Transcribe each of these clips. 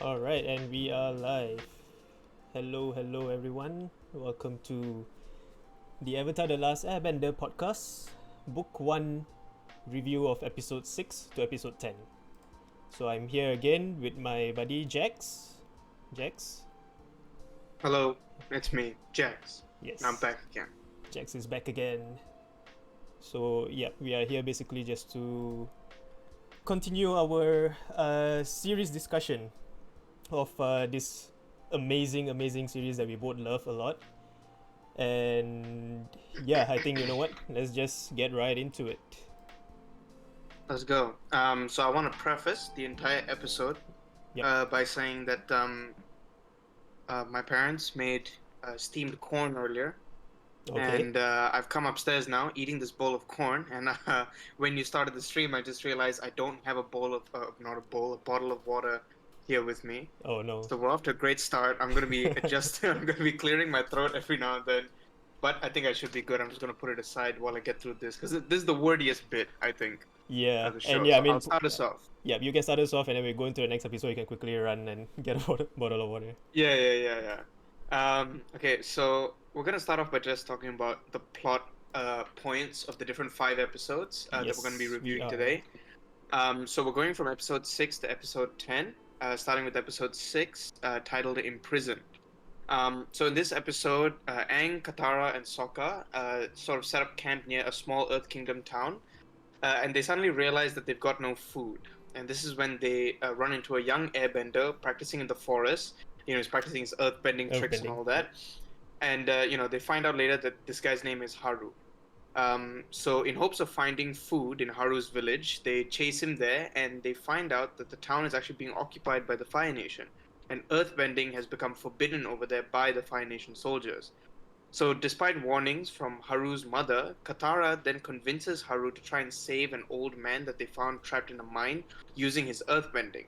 All right, and we are live. Hello, everyone. Welcome to the Avatar: The Last Airbender podcast, Book One review of Episode 6 to Episode 10. So I'm here again with my buddy Jax. Jax, Hello, it's me, Jax. I'm yes, back again. Jax is back again. So yeah, we are here basically just to continue our series discussion of this amazing series that we both love a lot. And yeah, I think you know what? Let's just get right into it. Let's go. So I want to preface the entire episode Yep. by saying that my parents made steamed corn earlier, Okay. and I've come upstairs now eating this bowl of corn. And when you started the stream, I just realized I don't have a bowl of not a bowl, a bottle of water here with me. Oh no. So we're off to a great start. I'm gonna be adjusting. I'm gonna be clearing my throat every now and then, but I think I should be good. I'm just gonna put it aside while I get through this because this is the wordiest bit I think Yeah, of the and show. yeah, I So mean, I'll start us off. yeah, you can start us off, and then we go into the next episode. You can quickly run and get a bottle of water. Yeah. Okay, so we're gonna start off by just talking about the plot points of the different five episodes that we're gonna be Yes, we reviewing are. today. So we're going from episode 6 to episode 10, starting with episode 6, titled Imprisoned. So in this episode, Aang, Katara, and Sokka sort of set up camp near a small Earth Kingdom town, and they suddenly realize that they've got no food. And this is when they run into a young airbender practicing in the forest. He's practicing his earthbending tricks and Earthbending. all Yep. that. And they find out later that this guy's name is Haru. So, in hopes of finding food in Haru's village, they chase him there and they find out that the town is actually being occupied by the Fire Nation, and earthbending has become forbidden over there by the Fire Nation soldiers. So, despite warnings from Haru's mother, Katara then convinces Haru to try and save an old man that they found trapped in a mine using his earthbending.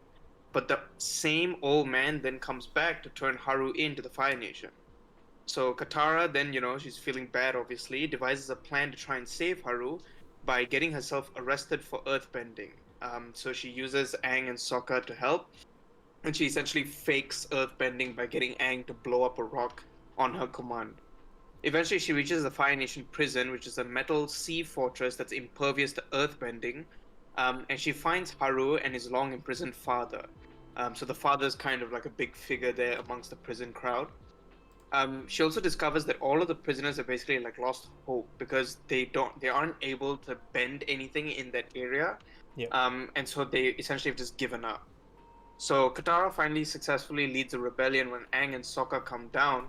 But the same old man then comes back to turn Haru into the Fire Nation. So Katara then, she's feeling bad obviously, devises a plan to try and save Haru by getting herself arrested for earthbending. So she uses Aang and Sokka to help, and she essentially fakes earthbending by getting Aang to blow up a rock on her command. Eventually, she reaches the Fire Nation prison, which is a metal sea fortress that's impervious to earthbending, and she finds Haru and his long imprisoned father. So the father's kind of like a big figure there amongst the prison crowd. She also discovers that all of the prisoners have basically like lost hope because they aren't able to bend anything in that area, Yep. and so they essentially have just given up. So Katara finally successfully leads a rebellion when Aang and Sokka come down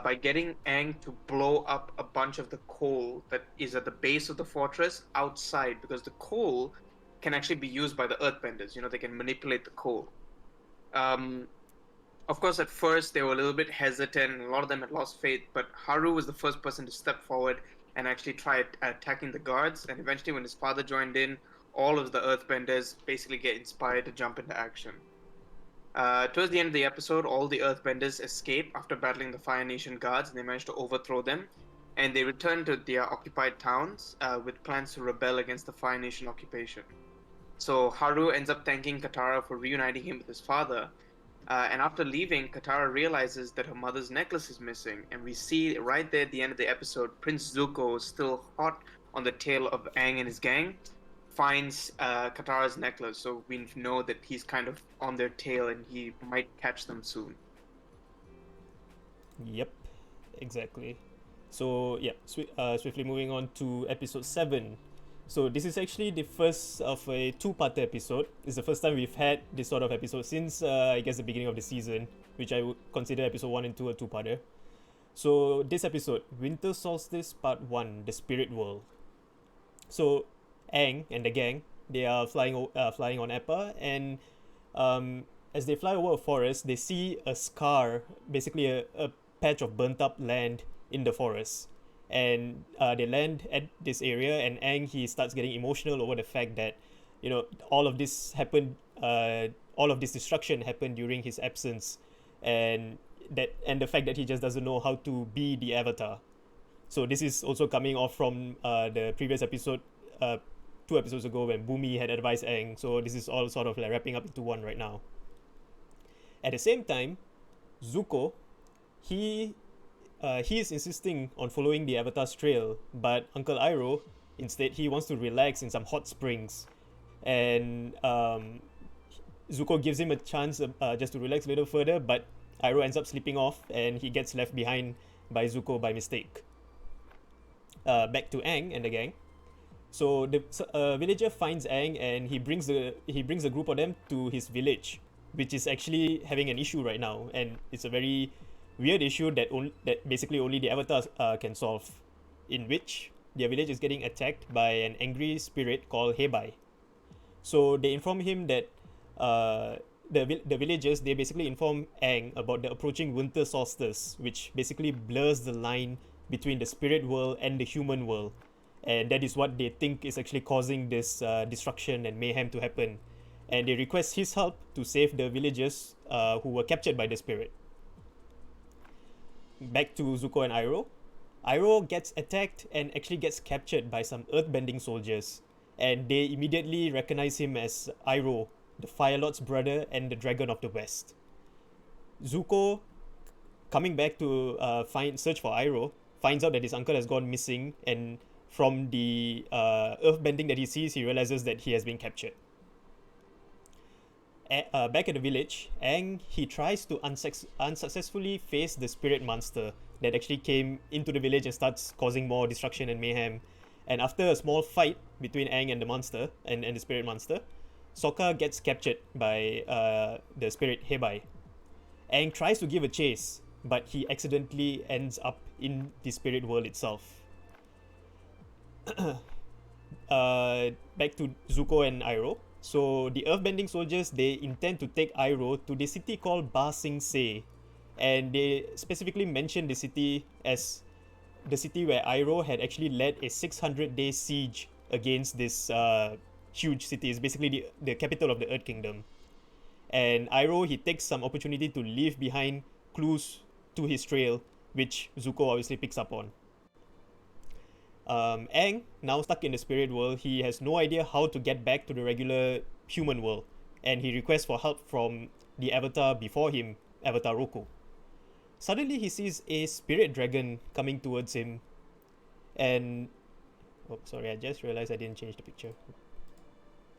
by getting Aang to blow up a bunch of the coal that is at the base of the fortress outside because the coal can actually be used by the Earthbenders. They can manipulate the coal. Um, of course, at first they were a little bit hesitant, and a lot of them had lost faith. But Haru was the first person to step forward and actually try attacking the guards. And eventually, when his father joined in, all of the Earthbenders basically get inspired to jump into action. Towards the end of the episode, all the Earthbenders escape after battling the Fire Nation guards, and they manage to overthrow them. And they return to their occupied towns with plans to rebel against the Fire Nation occupation. So Haru ends up thanking Katara for reuniting him with his father. And after leaving, Katara realizes that her mother's necklace is missing. And we see right there at the end of the episode, Prince Zuko, still hot on the tail of Aang and his gang, finds Katara's necklace. So we know that he's kind of on their tail and he might catch them soon. Yep. Exactly. So yeah, swiftly moving on to episode 7. So this is actually the first of a two-part episode. It's the first time we've had this sort of episode since I guess the beginning of the season, which I would consider episode 1 and 2 a two-parter. So this episode, Winter Solstice Part 1, The Spirit World. So Aang and the gang, they are flying on Appa, and as they fly over a forest, they see a scar, basically a patch of burnt up land in the forest. And they land at this area, and Aang, he starts getting emotional over the fact that, all of this happened, all of this destruction happened during his absence, and the fact that he just doesn't know how to be the Avatar. So this is also coming off from the previous episode, uh, 2 episodes ago when Bumi had advised Aang. So this is all sort of like wrapping up into one right now. At the same time, Zuko, he he is insisting on following the Avatar's trail, but Uncle Iroh, instead, he wants to relax in some hot springs. And Zuko gives him a chance just to relax a little further, but Iroh ends up slipping off and he gets left behind by Zuko by mistake. Back to Aang and the gang. So the villager finds Aang and he brings a group of them to his village, which is actually having an issue right now, and it's a very weird issue that basically only the Avatars can solve, in which their village is getting attacked by an angry spirit called Hebai. So they inform him that the villagers, they basically inform Aang about the approaching winter solstice, which basically blurs the line between the spirit world and the human world, and that is what they think is actually causing this destruction and mayhem to happen. And they request his help to save the villagers who were captured by the spirit. Back to Zuko and Iroh. Iroh gets attacked and actually gets captured by some earthbending soldiers, and they immediately recognize him as Iroh, the Fire Lord's brother and the Dragon of the West. Zuko, coming back to search for Iroh, finds out that his uncle has gone missing, and from the earthbending that he sees, he realizes that he has been captured. Back at the village, Aang, he tries to unsuccessfully face the spirit monster that actually came into the village and starts causing more destruction and mayhem. And after a small fight between Aang and the monster and the spirit monster, Sokka gets captured by the spirit Hebai. Aang tries to give a chase, but he accidentally ends up in the spirit world itself. Back to Zuko and Iroh. So the earthbending soldiers, they intend to take Iroh to the city called Ba Sing Se, and they specifically mention the city as the city where Iroh had actually led a 600-day siege against this huge city. It's basically the capital of the Earth Kingdom. And Iroh, he takes some opportunity to leave behind clues to his trail, which Zuko obviously picks up on. Aang, now stuck in the spirit world, he has no idea how to get back to the regular human world, and he requests for help from the avatar before him, Avatar Roku. Suddenly he sees a spirit dragon coming towards him, and oh, sorry, I just realized I didn't change the picture.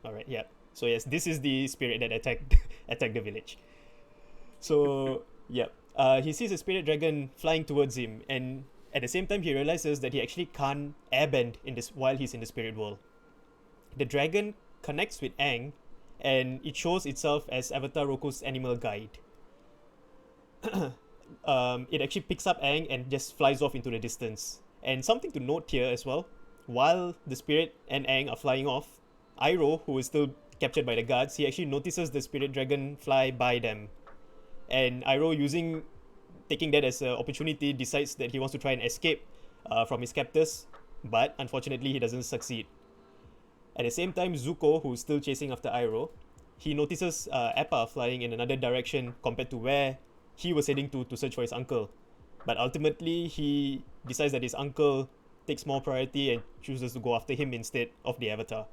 Alright, yeah. So yes, this is the spirit that attacked the village. So yeah, he sees a spirit dragon flying towards him, and at the same time, he realizes that he actually can't airbend in this while he's in the spirit world. The dragon connects with Aang, and it shows itself as Avatar Roku's animal guide. It actually picks up Aang and just flies off into the distance. And something to note here as well, while the spirit and Aang are flying off, Iroh, who is still captured by the guards, he actually notices the spirit dragon fly by them. And Iroh, taking that as an opportunity, decides that he wants to try and escape from his captors, but unfortunately he doesn't succeed. At the same time, Zuko, who's still chasing after Iroh, he notices Appa flying in another direction compared to where he was heading to search for his uncle. But ultimately, he decides that his uncle takes more priority and chooses to go after him instead of the Avatar.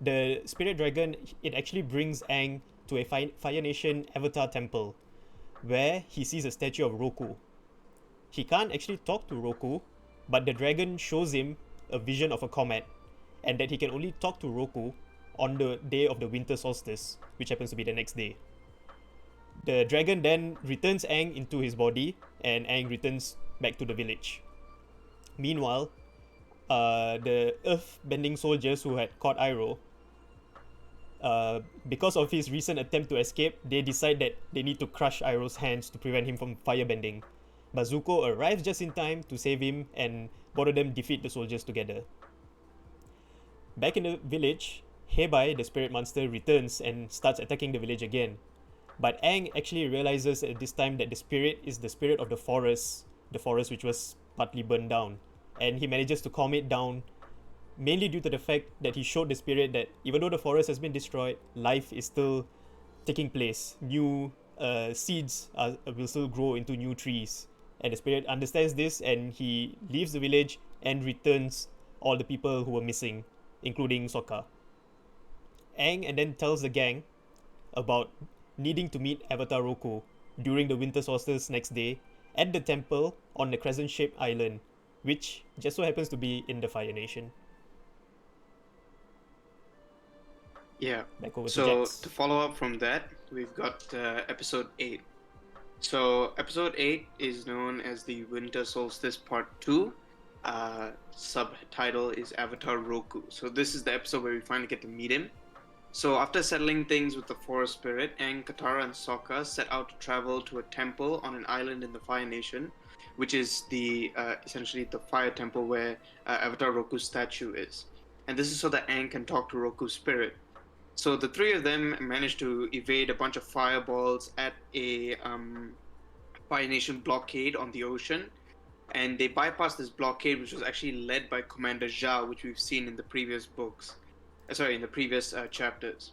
The Spirit Dragon, it actually brings Aang to a Fire Nation Avatar temple, where he sees a statue of Roku. He can't actually talk to Roku, but the dragon shows him a vision of a comet, and that he can only talk to Roku on the day of the winter solstice, which happens to be the next day. The dragon then returns Aang into his body, and Aang returns back to the village. Meanwhile, the earth-bending soldiers who had caught Iroh, because of his recent attempt to escape, they decide that they need to crush Iroh's hands to prevent him from firebending. But Zuko arrives just in time to save him, and both of them defeat the soldiers together. Back in the village, Hebai, the spirit monster, returns and starts attacking the village again. But Aang actually realizes at this time that the spirit is the spirit of the forest which was partly burned down. And he manages to calm it down, mainly due to the fact that he showed the spirit that even though the forest has been destroyed, life is still taking place. New seeds will still grow into new trees. And the spirit understands this, and he leaves the village and returns all the people who were missing, including Sokka. Aang and then tells the gang about needing to meet Avatar Roku during the winter solstice next day at the temple on the crescent-shaped island, which just so happens to be in the Fire Nation. Yeah. Back over to So Jax. to follow up from that, we've got episode 8. So episode 8 is known as the Winter Solstice Part 2. Subtitle is Avatar Roku. So this is the episode where we finally get to meet him. So after settling things with the forest spirit, Aang, Katara, and Sokka set out to travel to a temple on an island in the Fire Nation, which is the essentially the fire temple where Avatar Roku's statue is. And this is so that Aang can talk to Roku's spirit. So the three of them managed to evade a bunch of fireballs at a Fire Nation blockade on the ocean, and they bypassed this blockade, which was actually led by Commander Zhao, which we've seen in the previous books. In the previous chapters.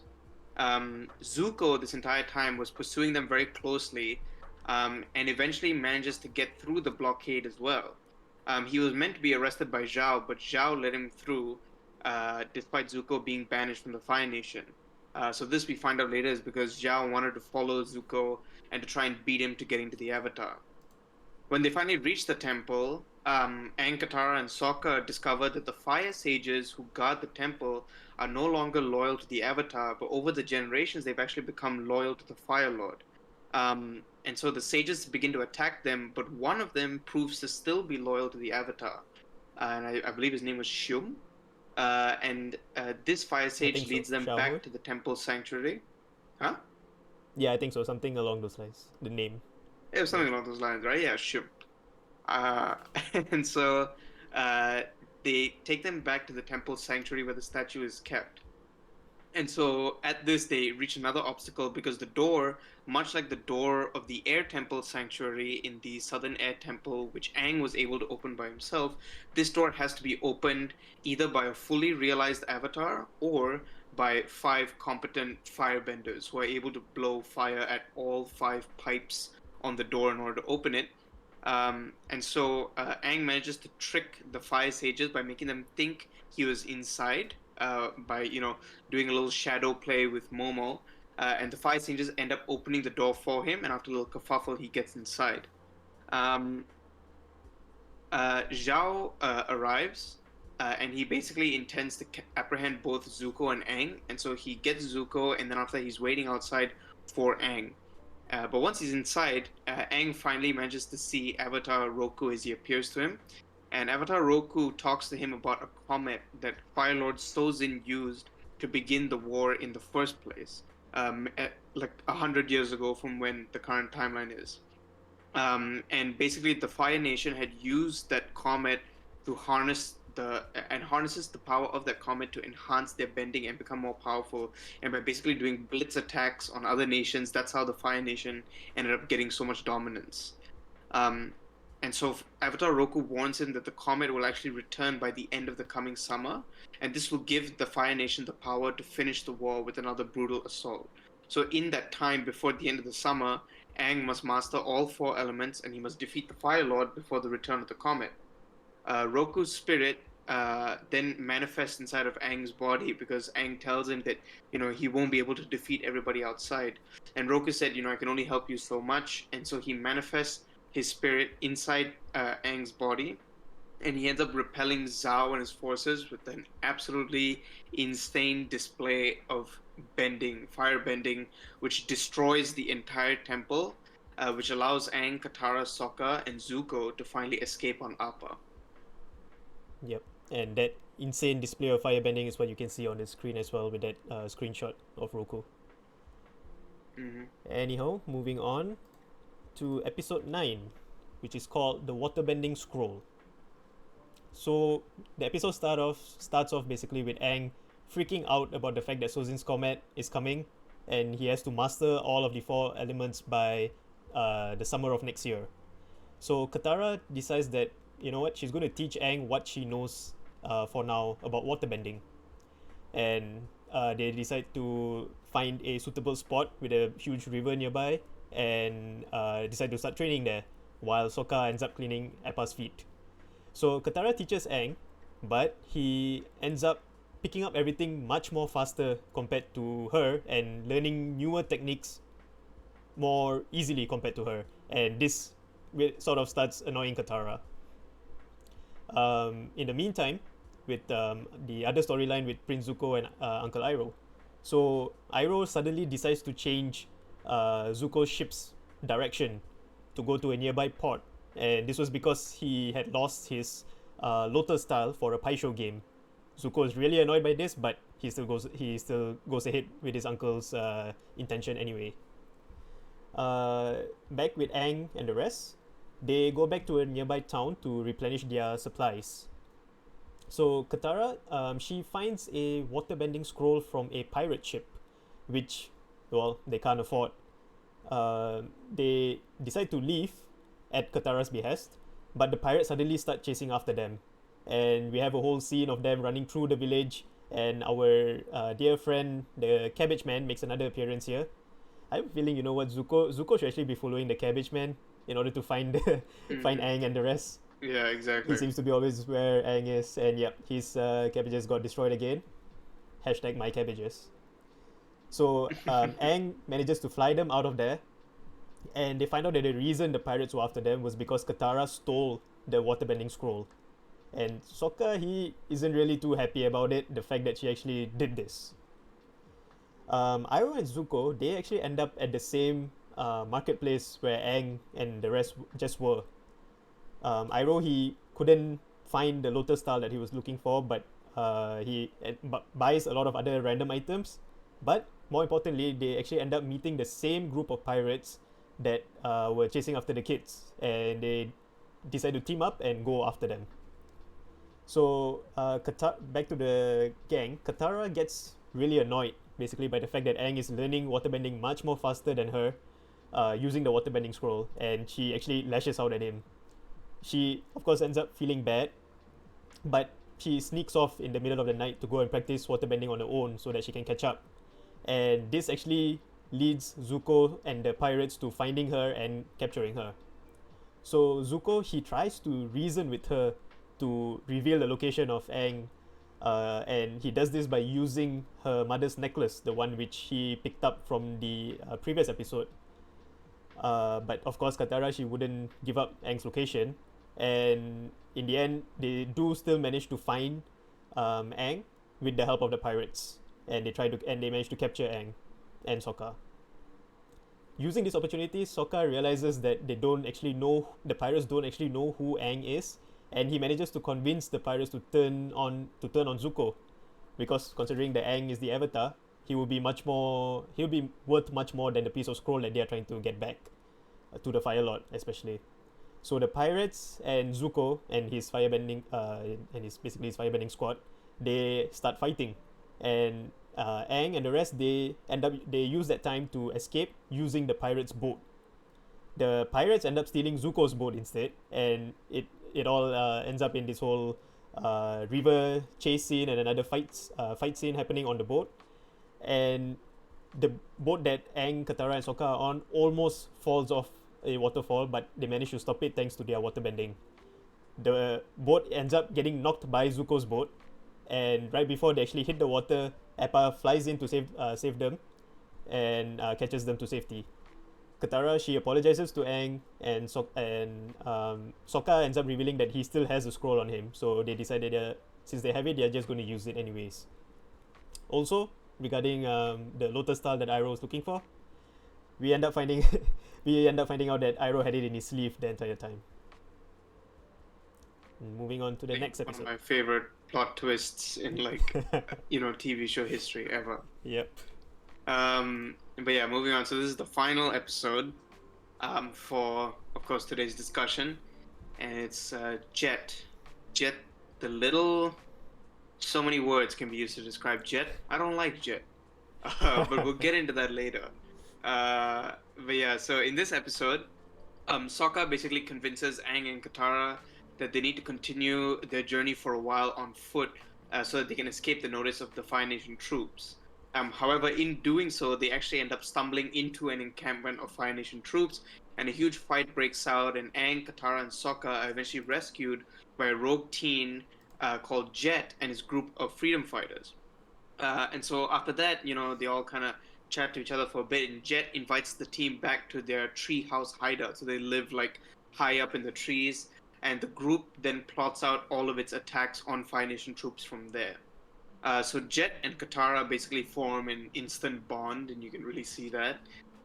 Zuko, this entire time, was pursuing them very closely, and eventually manages to get through the blockade as well. He was meant to be arrested by Zhao, but Zhao let him through, despite Zuko being banished from the Fire Nation. So this we find out later is because Zhao wanted to follow Zuko and to try and beat him to get into the Avatar. When they finally reach the temple, Aang, Katara, and Sokka discover that the fire sages who guard the temple are no longer loyal to the Avatar, but over the generations they've actually become loyal to the Fire Lord. And so the sages begin to attack them, but one of them proves to still be loyal to the Avatar. And I believe his name was Shum. And this fire sage leads them back to the temple sanctuary. Huh? Yeah, I think so. Something along those lines. The name. It was something along those lines, right? Yeah, Shum. And so they take them back to the temple sanctuary where the statue is kept. And so at this, they reach another obstacle because the door, much like the door of the air temple sanctuary in the southern air temple, which Aang was able to open by himself, this door has to be opened either by a fully realized avatar or by 5 competent firebenders who are able to blow fire at all 5 pipes on the door in order to open it. And so Aang manages to trick the fire sages by making them think he was inside, by doing a little shadow play with Momo, and the fire sages end up opening the door for him, and after a little kerfuffle, he gets inside. Zhao arrives, and he basically intends to apprehend both Zuko and Aang, and so he gets Zuko, and then after that, he's waiting outside for Aang. But once he's inside, Aang finally manages to see Avatar Roku as he appears to him. And Avatar Roku talks to him about a comet that Fire Lord Sozin used to begin the war in the first place, like 100 years ago from when the current timeline is. And basically, the Fire Nation had used that comet to harnesses the power of that comet to enhance their bending and become more powerful. And by basically doing blitz attacks on other nations, that's how the Fire Nation ended up getting so much dominance. And so Avatar Roku warns him that the comet will actually return by the end of the coming summer, and this will give the Fire Nation the power to finish the war with another brutal assault. So in that time, before the end of the summer, Aang must master all 4 elements, and he must defeat the Fire Lord before the return of the comet. Roku's spirit then manifests inside of Aang's body because Aang tells him that he won't be able to defeat everybody outside, and Roku said, I can only help you so much, and so he manifests his spirit inside Aang's body, and he ends up repelling Zhao and his forces with an absolutely insane display of fire bending, which destroys the entire temple, which allows Aang, Katara, Sokka, and Zuko to finally escape on Appa. Yep, and that insane display of firebending is what you can see on the screen as well with that screenshot of Roku. Mm-hmm. Anyhow, moving on to episode 9, which is called The Waterbending Scroll. So the episode starts off basically with Aang freaking out about the fact that Sozin's comet is coming, and he has to master all of the 4 elements by the summer of next year. So Katara decides that, she's going to teach Aang what she knows for now about waterbending. And they decide to find a suitable spot with a huge river nearby and decide to start training there, while Sokka ends up cleaning Appa's feet. So Katara teaches Aang, but he ends up picking up everything much more faster compared to her and learning newer techniques more easily compared to her, and this sort of starts annoying Katara. In the meantime, with the other storyline with Prince Zuko and Uncle Iroh, so Iroh suddenly decides to change Zuko's ship's direction to go to a nearby port, and this was because he had lost his Lotus style for a Paisho game. Zuko is really annoyed by this, but he still goes ahead with his uncle's intention anyway. Back with Aang and the rest, they go back to a nearby town to replenish their supplies. So Katara, she finds a waterbending scroll from a pirate ship, which, well, they can't afford. They decide to leave at Katara's behest, but the pirates suddenly start chasing after them, and we have a whole scene of them running through the village. And our dear friend, the Cabbage Man, makes another appearance here. I have a feeling, you know what, Zuko should actually be following the Cabbage Man in order to find find Aang and the rest. Yeah, He exactly. seems to be always where Aang is, and yep, his cabbages got destroyed again. Hashtag my cabbages. So Aang manages to fly them out of there, and they find out that the reason the pirates were after them was because Katara stole the waterbending scroll. And Sokka, he isn't really too happy about it, the fact that she actually did this. Iroh and Zuko, they actually end up at the same marketplace where Aang and the rest just were. Iroh, he couldn't find the Lotus style that he was looking for, but he buys a lot of other random items. But more importantly, they actually end up meeting the same group of pirates that were chasing after the kids, and they decide to team up and go after them. So back to the gang, Katara gets really annoyed basically by the fact that Aang is learning waterbending much more faster than her, using the waterbending scroll, and she actually lashes out at him. She, of course, ends up feeling bad, but she sneaks off in the middle of the night to go and practice waterbending on her own so that she can catch up. And this actually leads Zuko and the pirates to finding her and capturing her. So Zuko, he tries to reason with her to reveal the location of Aang, and he does this by using her mother's necklace, the one which he picked up from the previous episode. But of course, Katara, she wouldn't give up Aang's location, and in the end, they do still manage to find Aang with the help of the pirates, and they manage to capture Aang and Sokka. Using this opportunity, Sokka realizes that the pirates don't actually know who Aang is, and he manages to convince the pirates to turn on Zuko, because considering that Aang is the Avatar, he'll be worth much more than the piece of scroll that they are trying to get back to the Fire Lord, especially. So the pirates and Zuko and his firebending his firebending squad, they start fighting, and Aang and the rest, they use that time to escape using the pirates' boat. The pirates end up stealing Zuko's boat instead, and it all ends up in this whole river chase scene and another fight scene happening on the boat. And the boat that Aang, Katara, and Sokka are on almost falls off a waterfall, but they manage to stop it thanks to their waterbending. The boat ends up getting knocked by Zuko's boat, and right before they actually hit the water, Appa flies in to save them and catches them to safety. Katara, she apologizes to Aang, and Sokka ends up revealing that he still has the scroll on him. So they decided, since they have it, they're just going to use it anyways. Also, regarding the Lotus style that Iroh was looking for, we end up finding out that Iroh had it in his sleeve the entire time. Moving on to the next episode. One of my favorite plot twists in TV show history ever. Yep. But yeah, moving on. So this is the final episode for, of course, today's discussion, and it's Jet. Jet, the little. So many words can be used to describe Jet. I don't like Jet, but we'll get into that later. But yeah, so in this episode, Sokka basically convinces Aang and Katara that they need to continue their journey for a while on foot, so that they can escape the notice of the Fire Nation troops. However, in doing so, they actually end up stumbling into an encampment of Fire Nation troops, and a huge fight breaks out, and Aang, Katara, and Sokka are eventually rescued by a rogue teen called Jet and his group of freedom fighters. And so after that, they all kind of chat to each other for a bit, and Jet invites the team back to their treehouse hideout. So they live like high up in the trees, and the group then plots out all of its attacks on Fire Nation troops from there. So Jet and Katara basically form an instant bond, and you can really see that.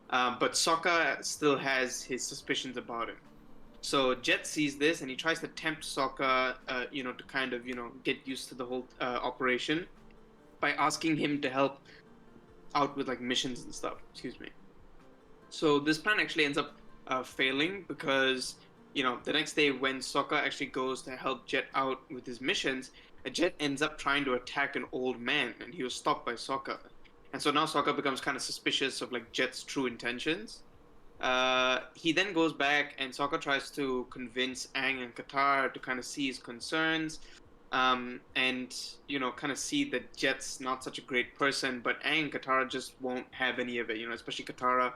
But Sokka still has his suspicions about him. So Jet sees this, and he tries to tempt Sokka, to kind of, get used to the whole operation by asking him to help out with like missions and stuff. Excuse me. So this plan actually ends up failing because the next day when Sokka actually goes to help Jet out with his missions, Jet ends up trying to attack an old man, and he was stopped by Sokka. And so now Sokka becomes kind of suspicious of like Jet's true intentions. He then goes back, and Sokka tries to convince Aang and Katara to kind of see his concerns, and kind of see that Jet's not such a great person, but Aang and Katara just won't have any of it. Especially Katara,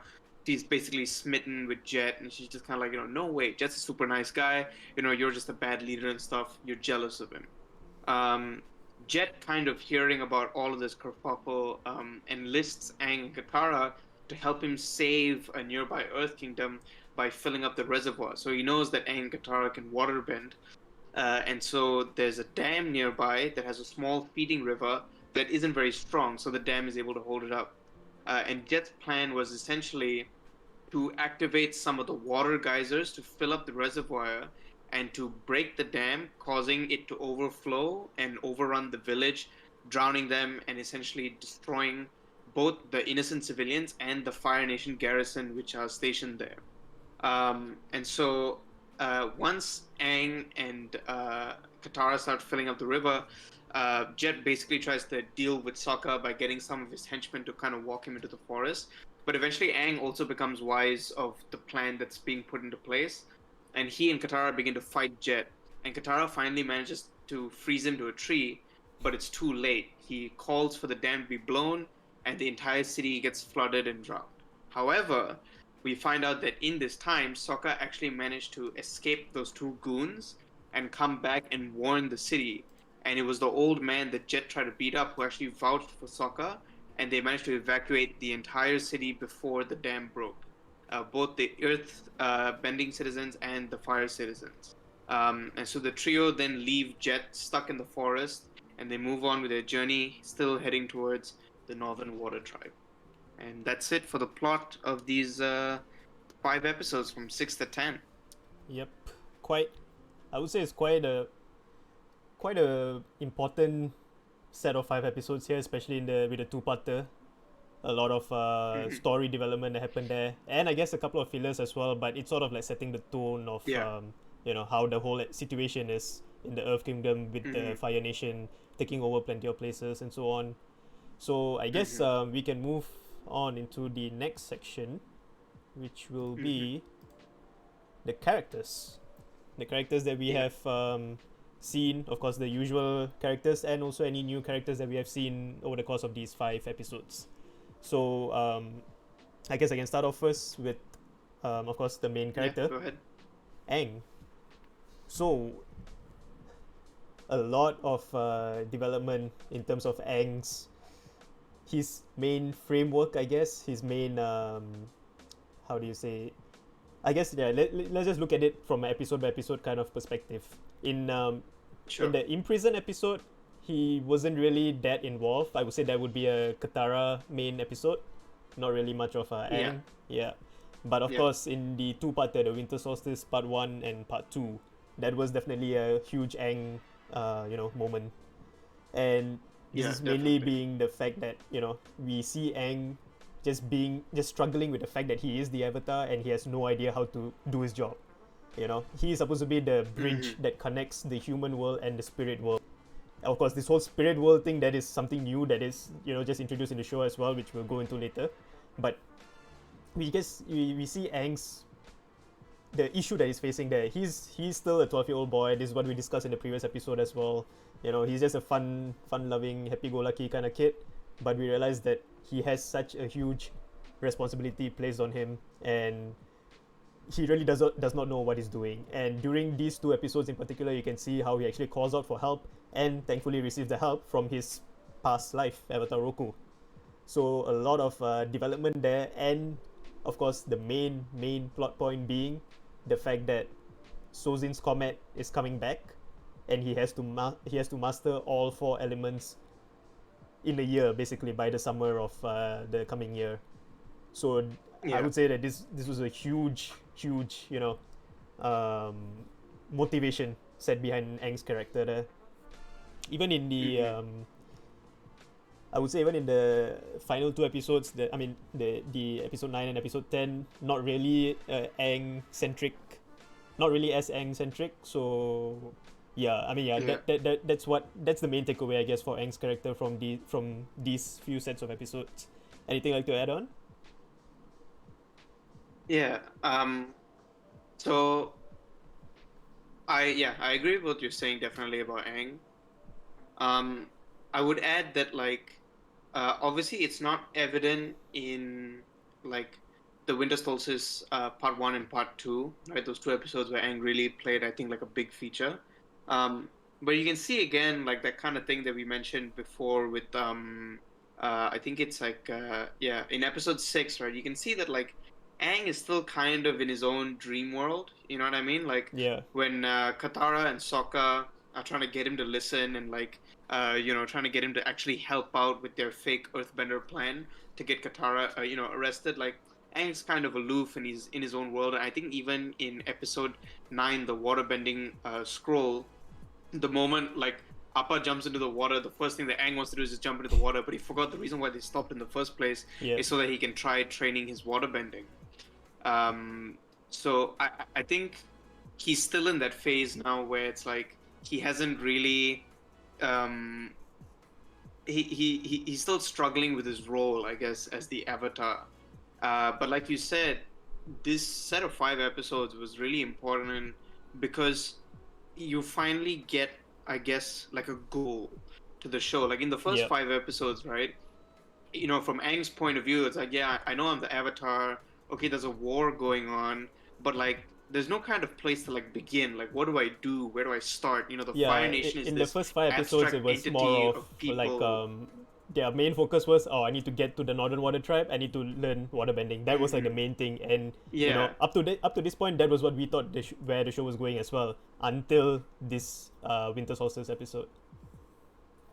she's basically smitten with Jet, and she's just kind of like, no way, Jet's a super nice guy. You're just a bad leader and stuff. You're jealous of him. Jet, kind of hearing about all of this kerfuffle, enlists Aang and Katara to help him save a nearby Earth Kingdom by filling up the reservoir. So he knows that Aang and Katara can waterbend, and so there's a dam nearby that has a small feeding river that isn't very strong, so the dam is able to hold it up. And Jet's plan was essentially to activate some of the water geysers to fill up the reservoir and to break the dam, causing it to overflow and overrun the village, drowning them and essentially destroying both the innocent civilians and the Fire Nation garrison which are stationed there. And so once Aang and Katara start filling up the river, Jet basically tries to deal with Sokka by getting some of his henchmen to kind of walk him into the forest. But eventually Aang also becomes wise of the plan that's being put into place, and he and Katara begin to fight Jet. And Katara finally manages to freeze him to a tree, but it's too late. He calls for the dam to be blown, and the entire city gets flooded and drowned. However, we find out that in this time, Sokka actually managed to escape those two goons and come back and warn the city. And it was the old man that Jet tried to beat up who actually vouched for Sokka, and they managed to evacuate the entire city before the dam broke. Both the earth bending citizens and the fire citizens. And so the trio then leave Jet stuck in the forest, and they move on with their journey, still heading towards the Northern Water Tribe. And that's it for the plot of these 5 episodes from 6 to 10. Yep, I would say it's quite a important set of 5 episodes here, especially with the two-parter. A lot of story development that happened there, and I guess a couple of fillers as well, but it's sort of like setting the tone of how the whole situation is in the Earth Kingdom with the Fire Nation taking over plenty of places and so on. So I guess we can move on into the next section, which will be the characters that we have seen, of course the usual characters, and also any new characters that we have seen over the course of these 5 episodes. So I guess I can start off first with of course the main character. Go ahead. Aang. So a lot of development in terms of Aang's his main framework, I guess, his main how do you say, I guess let's just look at it from an episode by episode kind of perspective. In the Imprison episode, he wasn't really that involved. I would say that would be a Katara main episode, not really much of Aang. Yeah. But of course, in the two-parter, the Winter Solstice Part 1 and Part 2, that was definitely a huge Aang moment. And this is mainly being the fact that we see Aang just struggling with the fact that he is the Avatar and he has no idea how to do his job. He is supposed to be the bridge that connects the human world and the spirit world. Of course, this whole spirit world thing, that is something new that is just introduced in the show as well, which we'll go into later. But we see Aang's the issue that he's facing there. He's still a 12-year-old boy. This is what we discussed in the previous episode as well. He's just a fun-loving, happy-go-lucky kind of kid. But we realize that he has such a huge responsibility placed on him, and he really does not know what he's doing. And during these 2 episodes in particular, you can see how he actually calls out for help and thankfully receives the help from his past life, Avatar Roku. So a lot of development there, and of course the main plot point being the fact that Sozin's comet is coming back, and he has to master all four elements in a year, basically by the summer of the coming year. So I Yeah. would say that this was a huge um, motivation set behind Aang's character there. Even in the Hmm. I would say even in the final two episodes, the episode 9 and episode 10, not really Aang centric, not really as Aang centric. So yeah, Yeah. that's the main takeaway, I guess, for Aang's character from these few sets of episodes. Anything like to add on? Yeah. So I agree with what you're saying definitely about Aang. Um, I would add that like obviously it's not evident in like the Winter Solstice part one and part two, right? Those two episodes where Aang really played, I think, like a big feature. Um, but you can see again like that kind of thing that we mentioned before with I think it's like yeah, in episode six, right? You can see that like Aang is still kind of in his own dream world. You know what I mean? Like Yeah, when Katara and Sokka are trying to get him to listen and like trying to get him to actually help out with their fake Earthbender plan to get Katara, arrested. Like Aang's kind of aloof and he's in his own world. And I think even in episode 9, the waterbending scroll, the moment like Appa jumps into the water, the first thing that Aang wants to do is just jump into the water. But he forgot the reason why they stopped in the first place yeah, is so that he can try training his waterbending. Um, so I think he's still in that phase now where it's like he hasn't really um he's still struggling with his role, I guess, as the Avatar. But like you said, this set of five episodes was really important because you finally get, I guess, like a goal to the show. Like in the first yeah, five episodes, right? From Aang's point of view, it's like, yeah, I know I'm the Avatar. Okay, there's a war going on, but like, there's no kind of place to like begin. Like, what do I do? Where do I start? The Fire yeah. Nation is In the this first five episodes, it abstract was more entity of of like people. their main focus was, oh, I need to get to the Northern Water Tribe. I need to learn waterbending. That was like the Hmm. main thing, and Yeah, up to this point, that was what we thought where the show was going as well, until this Winter Solstice episode.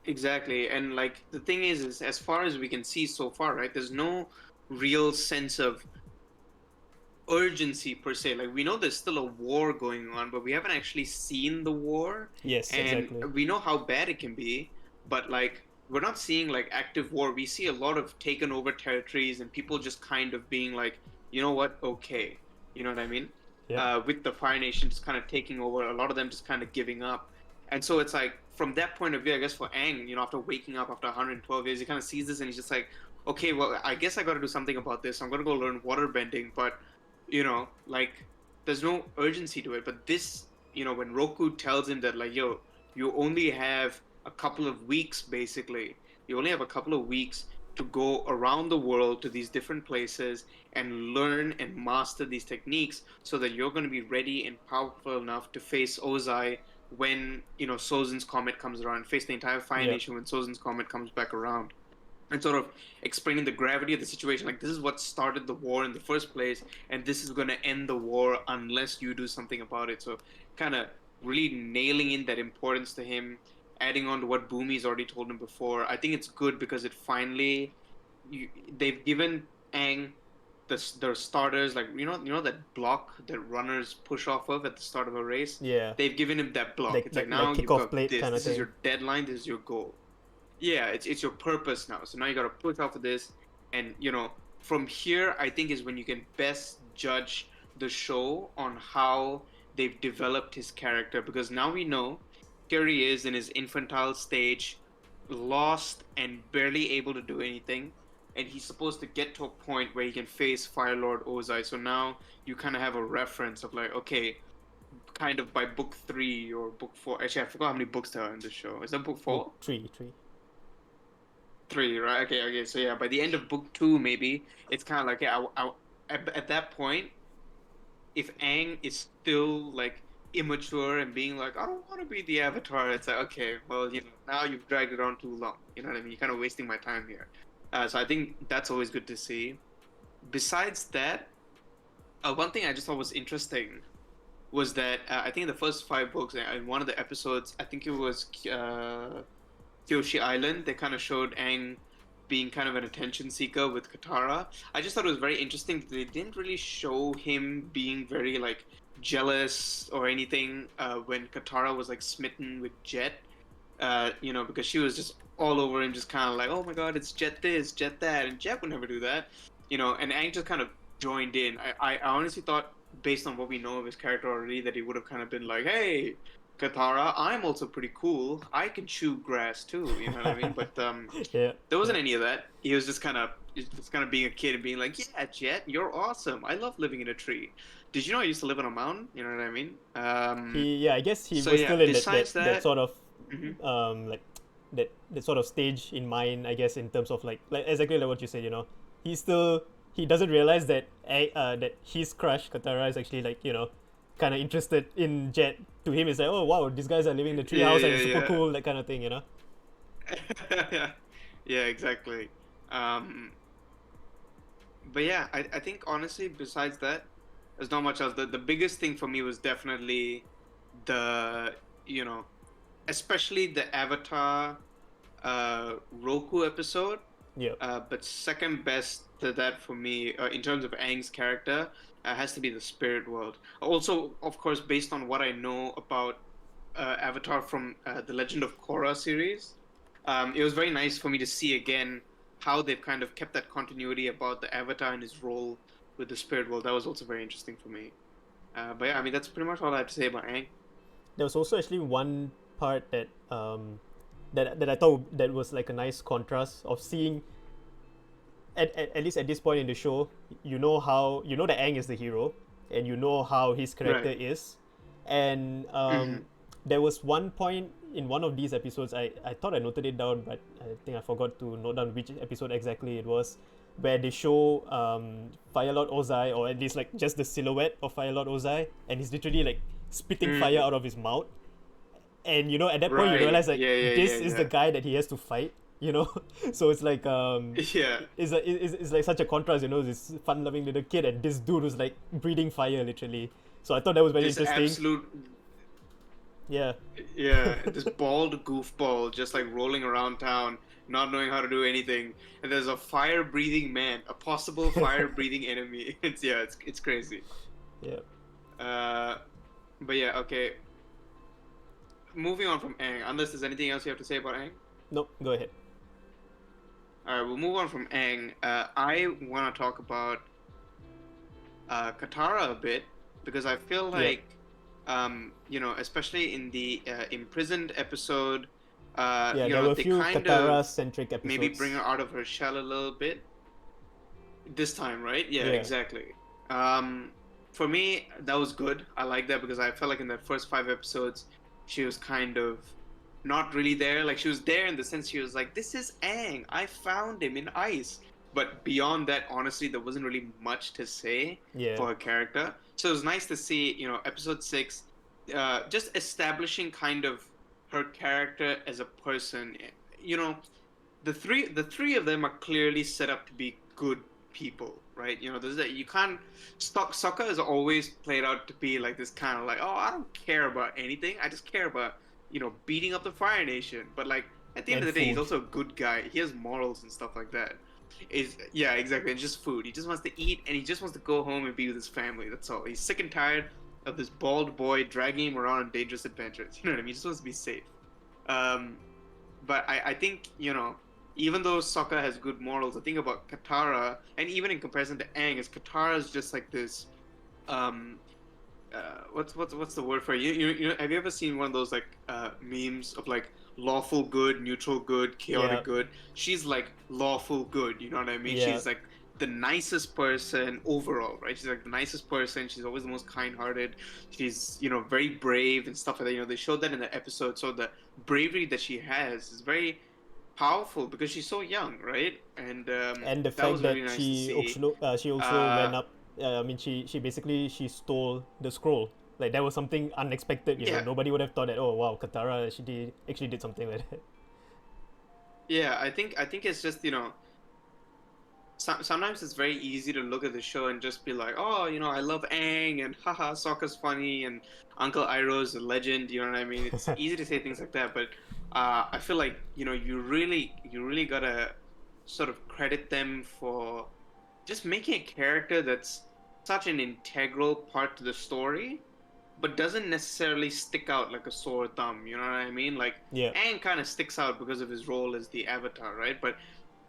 exactly. And like the thing is as far as we can see so far, right? There's no real sense of urgency per se. Like we know there's still a war going on, but we haven't actually seen the war, Yes, and exactly. we know how bad it can be. But like we're not seeing like active war. We see a lot of taken over territories and people just kind of being like, you know what, okay, you know what I mean? Yep. With the Fire Nation just kind of taking over, a lot of them just kind of giving up. And so it's like from that point of view, I guess for Aang, after waking up after 112 years, he kind of sees this and he's just like, okay, well, I guess I got to do something about this. I'm gonna go learn water bending, but like there's no urgency to it. But this, when Roku tells him that, like, yo, you only have a couple of weeks, basically, you only have a couple of weeks to go around the world to these different places and learn and master these techniques so that you're going to be ready and powerful enough to face Ozai when, Sozin's Comet comes around, face the entire Fire Yep. Nation when Sozin's Comet comes back around, and sort of explaining the gravity of the situation. Like, this is what started the war in the first place, and this is going to end the war unless you do something about it. So, kind of really nailing in that importance to him, adding on to what Boomy's already told him before. I think it's good because it finally, they've given Aang the starters, like that block that runners push off of at the start of a race. Yeah. They've given him that block. Like It's like, like now like you've kickoff got plate this. kind of This is thing. your deadline. This is your goal. Yeah, it's your purpose now. So now you got to push off of this, and from here, I think is when you can best judge the show on how they've developed his character, because now we know here he is in his infantile stage, lost and barely able to do anything, and he's supposed to get to a point where he can face Fire Lord Ozai. So now you kind of have a reference of like, okay, kind of by book 3 or book 4. Actually, I forgot how many books there are in the show. Is that book Book 4? three. 3, right? Okay. So yeah, by the end of book 2, maybe it's kind of like, yeah, at that point, if Aang is still like immature and being like, I don't want to be the Avatar, it's like, okay, well, now you've dragged it on too long. You know what I mean? You're kind of wasting my time here. So I think that's always good to see. Besides that, one thing I just thought was interesting was that I think in the first five books, in one of the episodes, I think it was Kyoshi Island, they kind of showed Aang being kind of an attention seeker with Katara. I just thought it was very interesting that they didn't really show him being very like jealous or anything when Katara was like smitten with Jet. Because she was just all over him, just kind of like, oh my god, it's Jet this, Jet that, and Jet would never do that. And Aang just kind of joined in. I honestly thought, based on what we know of his character already, that he would have kind of been like, hey, Katara, I'm also pretty cool. I can chew grass too. You know what I mean? But Yeah, there yeah. wasn't any of that. He was just kind of being a kid and being like, yeah, Jet, you're awesome. I love living in a tree. Did you know I used to live on a mountain? You know what I mean? I guess he So was yeah. still in Besides that that, sort of mhm. like that sort of stage in mind, I guess, in terms of like exactly like what you said. He doesn't realize that his crush Katara is actually like kind of interested in Jet. To him, it's like, oh wow, these guys are living in the Yeah, treehouse and it's super yeah, cool, that kind of thing. yeah. Yeah, exactly. Um, but yeah, I think honestly, besides that, there's not much else. The biggest thing for me was definitely the, you know, especially the Avatar Roku episode. Yeah. But second best to that for me, in terms of Aang's character, has to be the spirit world. Also, of course, based on what I know about Avatar from the Legend of Korra series, it was very nice for me to see again how they've kind of kept that continuity about the Avatar and his role with the spirit world. That was also very interesting for me. But yeah, I mean, that's pretty much all I have to say about Aang. There was also actually one part that I thought that was like a nice contrast of seeing at least at this point in the show, that Aang is the hero, and you know how his character Right. is, and Hmm. there was one point in one of these episodes. I thought I noted it down, but I think I forgot to note down which episode exactly it was, where they show Fire Lord Ozai, or at least like just the silhouette of Fire Lord Ozai, and he's literally like spitting fire Mm. out of his mouth, and at that point you Right. realize like Yeah, yeah, yeah, this is the yeah. guy that he has to fight. So it's like Yeah. it's like such a contrast, this fun loving little kid and this dude who's like breathing fire literally. So I thought that was very This interesting. absolute Yeah. Yeah, this bald goofball just like rolling around town, not knowing how to do anything. And there's a fire-breathing man, a possible fire-breathing enemy. It's crazy. Yeah. Uh, but yeah, okay. Moving on from Aang, unless there's anything else you have to say about Aang. Nope, go ahead. All right, we'll move on from Aang. I want to talk about Katara a bit because I feel Yeah. like, especially in the imprisoned episode, Yeah, there were a they few kind Katara of centric maybe bring her episodes. out of her shell a little bit this time, right? Yeah, Yeah. exactly. Um, for me, that was good. I like that because I felt like in the first five episodes, she was kind of not really there. Like she was there in the sense she was like, "This is Aang. I found him in ice." But beyond that, honestly, there wasn't really much to say Yeah. for her character. So it was nice to see, episode six, just establishing kind of her character as a person. You know, the three of them are clearly set up to be good people, right? There's that you can't stock Sokka is always played out to be like this kind of like, oh, I don't care about anything. I just care about, beating up the Fire Nation. But like at the end of And the day, he's food. also a good guy. He has morals and stuff like that. Is Yeah, exactly. It's just food. He just wants to eat and he just wants to go home and be with his family. That's all. He's sick and tired of this bald boy dragging him around on dangerous adventures. You know what I mean? He just wants to be safe. Um, but I think, even though Sokka has good morals, the thing about Katara, and even in comparison to Aang, is Katara is just like this. Um, what's the word for it? Have you ever seen one of those like memes of like lawful good, neutral good, Yeah. chaotic good? She's like lawful good. You know what I mean? Yeah. She's like the nicest person overall, right? She's like the nicest person. She's always the most kind-hearted. She's very brave and stuff like that. They showed that in the episode. So the bravery that she has is very powerful because she's so young, right? And And the that fact was really that nice to see. she also Uh, went up. I mean, she basically she stole the scroll. Like that was something unexpected. yeah, Nobody would have thought that. Oh wow, Katara actually did something like that. yeah. I think it's just sometimes it's very easy to look at the show and just be like, oh, I love Aang and haha, Sokka's funny and Uncle Iroh's a legend. You know what I mean? It's easy to say things like that, but I feel like you really gotta sort of credit them for just making a character that's such an integral part to the story, but doesn't necessarily stick out like a sore thumb. You know what I mean? Like Yeah. Aang kind of sticks out because of his role as the Avatar, right? But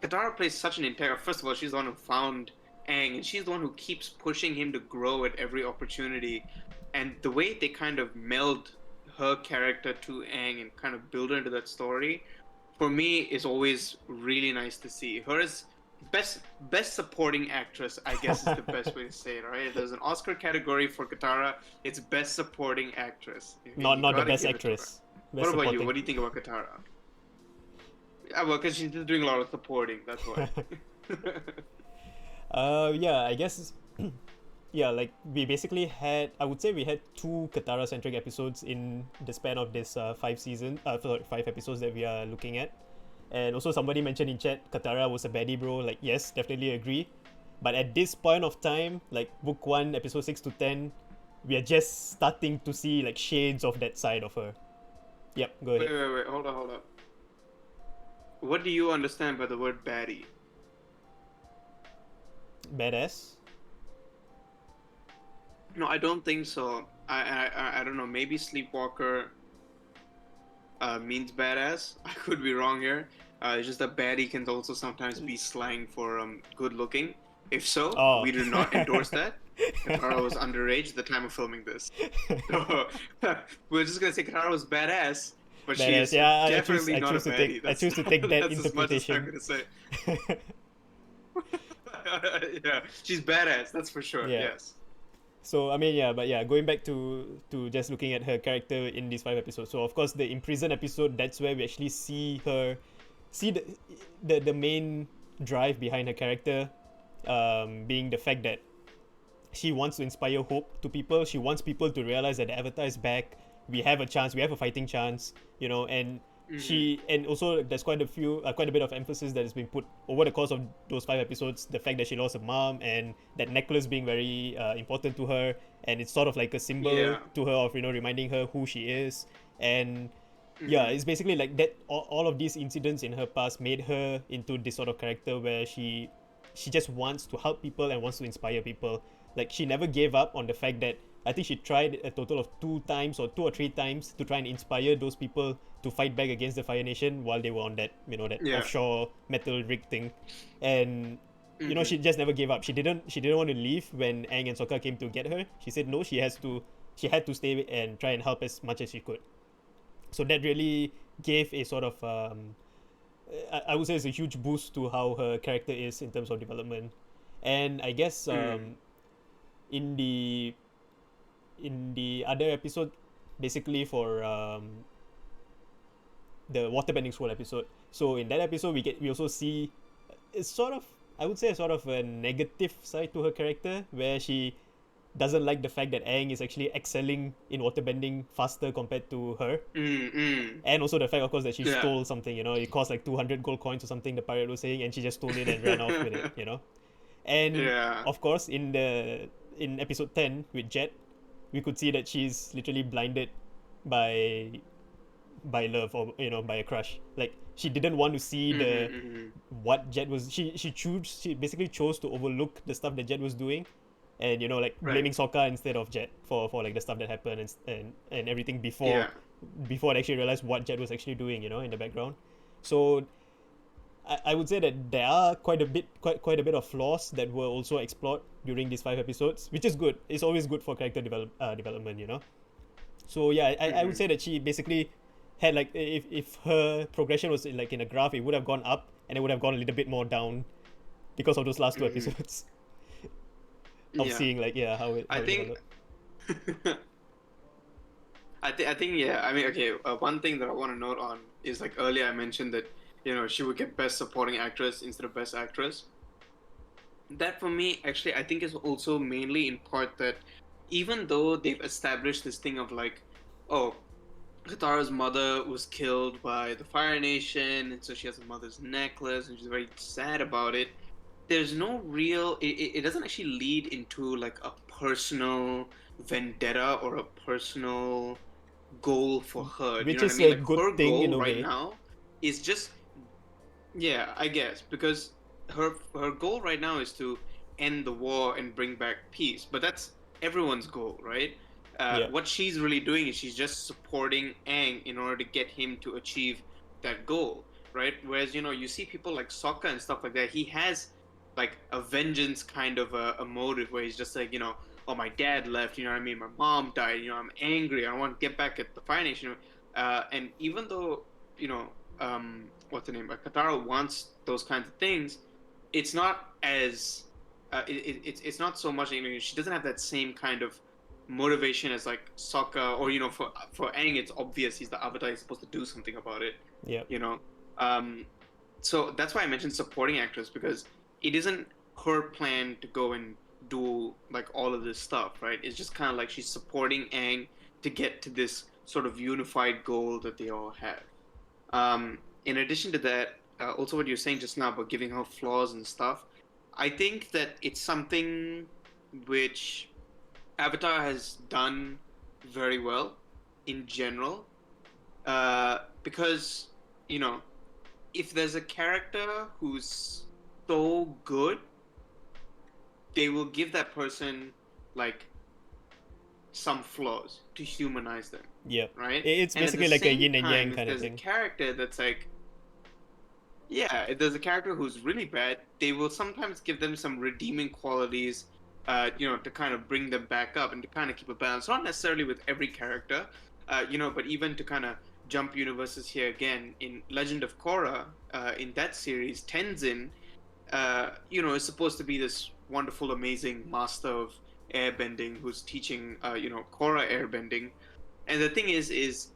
Katara plays such an integral. First of all, she's the one who found Aang, and she's the one who keeps pushing him to grow at every opportunity. And the way they kind of meld her character to Aang and kind of build her into that story, for me, is always really nice to see. Her as best supporting actress, I guess, is the best way to say it. Right? If there's an Oscar category for Katara, it's best supporting actress. Not the gotta best give it to her. actress. What Best about you? supporting. What do you think about Katara? Yeah, well, because she's just doing a lot of supporting. That's why. Yeah, I guess. Yeah, like we basically had, I would say we had two Katara centric episodes in the span of this 5 episodes that we are looking at. And also somebody mentioned in chat, Katara was a baddie, bro. Like, yes, definitely agree. But at this point of time, like book 1, episode 6 to 10, we are just starting to see like shades of that side of her. Yep, go ahead. Wait. Hold on. What do you understand by the word baddie? Badass. No, I don't think so. I don't know. Maybe Sleepwalker means badass. I could be wrong here. It's just that baddie can also sometimes be slang for good looking. If so, Oh. we do not endorse that. Katara was underage at the time of filming this. So, we're just gonna say Katara was badass, but she Badass, is yeah, definitely not a baddie. I choose to take that That's as much as I'm interpretation. gonna say. Yeah, she's badass. That's for sure. Yeah. Yes. So I mean, yeah, but yeah, going back to just looking at her character in these 5 episodes. So of course, the imprisoned episode, that's where we actually see her, see the main drive behind her character, being the fact that she wants to inspire hope to people. She wants people to realize that the Avatar is back. We have a chance. We have a fighting chance. And and also there's quite a bit of emphasis that has been put over the course of those 5 episodes. The fact that she lost her mom and that necklace being very important to her, and it's sort of like a symbol Yeah. to her of reminding her who she is. And yeah, it's basically like that. All of these incidents in her past made her into this sort of character where she just wants to help people and wants to inspire people. Like she never gave up on the fact that I think she tried a total of 2 or 3 times to try and inspire those people to fight back against the Fire Nation while they were on that that Yeah. offshore metal rig thing. And she just never gave up. She didn't want to leave when Aang and Sokka came to get her. She said no, she had to stay and try and help as much as she could. So that really gave a sort of I would say it's a huge boost to how her character is in terms of development. And I guess in the other episode, basically for the waterbending scroll episode. So in that episode, we also see it's sort of, I would say, sort of a negative side to her character, where she doesn't like the fact that Aang is actually excelling in waterbending faster compared to her. And also the fact, of course, that she stole something. It cost like 200 gold coins or something, the pirate was saying, and she just stole it and ran off with it. And of course, in episode 10 with Jet, we could see that she's literally blinded by love, or by a crush. Like she didn't want to see what Jet was. She basically chose to overlook the stuff that Jet was doing, and like blaming Sokka instead of Jet for like the stuff that happened and everything before I actually realized what Jet was actually doing in the background. So I would say that there are quite a bit of flaws that were also explored during these 5 episodes, which is good. It's always good for character development. So yeah, I would say that she basically had, like, if her progression was like in a graph, it would have gone up and it would have gone a little bit more down because of those last 2 episodes of seeing how it developed. I think yeah. I mean, okay. One thing that I want to note on is, like, earlier I mentioned that she would get best supporting actress instead of best actress. That, for me, actually, I think is also mainly in part that even though they've established this thing of, like, oh, Katara's mother was killed by the Fire Nation, and so she has a mother's necklace, and she's very sad about it, there's no real. It doesn't actually lead into like a personal vendetta or a personal goal for her. You Which know what I is mean? a Like good her thing in goal a right way. now is just, yeah, I guess, because her goal right now is to end the war and bring back peace. But that's everyone's goal, right? Yeah. What she's really doing is she's just supporting Aang in order to get him to achieve that goal, right? Whereas you see people like Sokka and stuff like that. He has like a vengeance kind of a motive where he's just like, oh, my dad left. You know what I mean? My mom died. I'm angry. I want to get back at the Fire Nation. And even though what's the name? Katara wants those kinds of things. It's not as it's not so much. She doesn't have that same kind of motivation as like Sokka, or for Aang, it's obvious he's the Avatar. He's supposed to do something about it. Yeah. You know, um, so that's why I mentioned supporting actress, because it isn't her plan to go and do like all of this stuff, right? It's just kind of like she's supporting Aang to get to this sort of unified goal that they all have. In addition to that, also what you're saying just now about giving her flaws and stuff, I think that it's something which Avatar has done very well in general, because you know if there's a character who's so good, they will give that person like some flaws to humanize them, Yeah. right? It's And at the basically like a same yin and yang time, if kind of there's a thing. character that's like, yeah, if there's a character who's really bad, they will sometimes give them some redeeming qualities, to kind of bring them back up and to kind of keep a balance. Not necessarily with every character, but even to kind of jump universes here again in Legend of Korra, in that series, Tenzin, is supposed to be this wonderful, amazing master of airbending who's teaching, Korra airbending. And the thing is,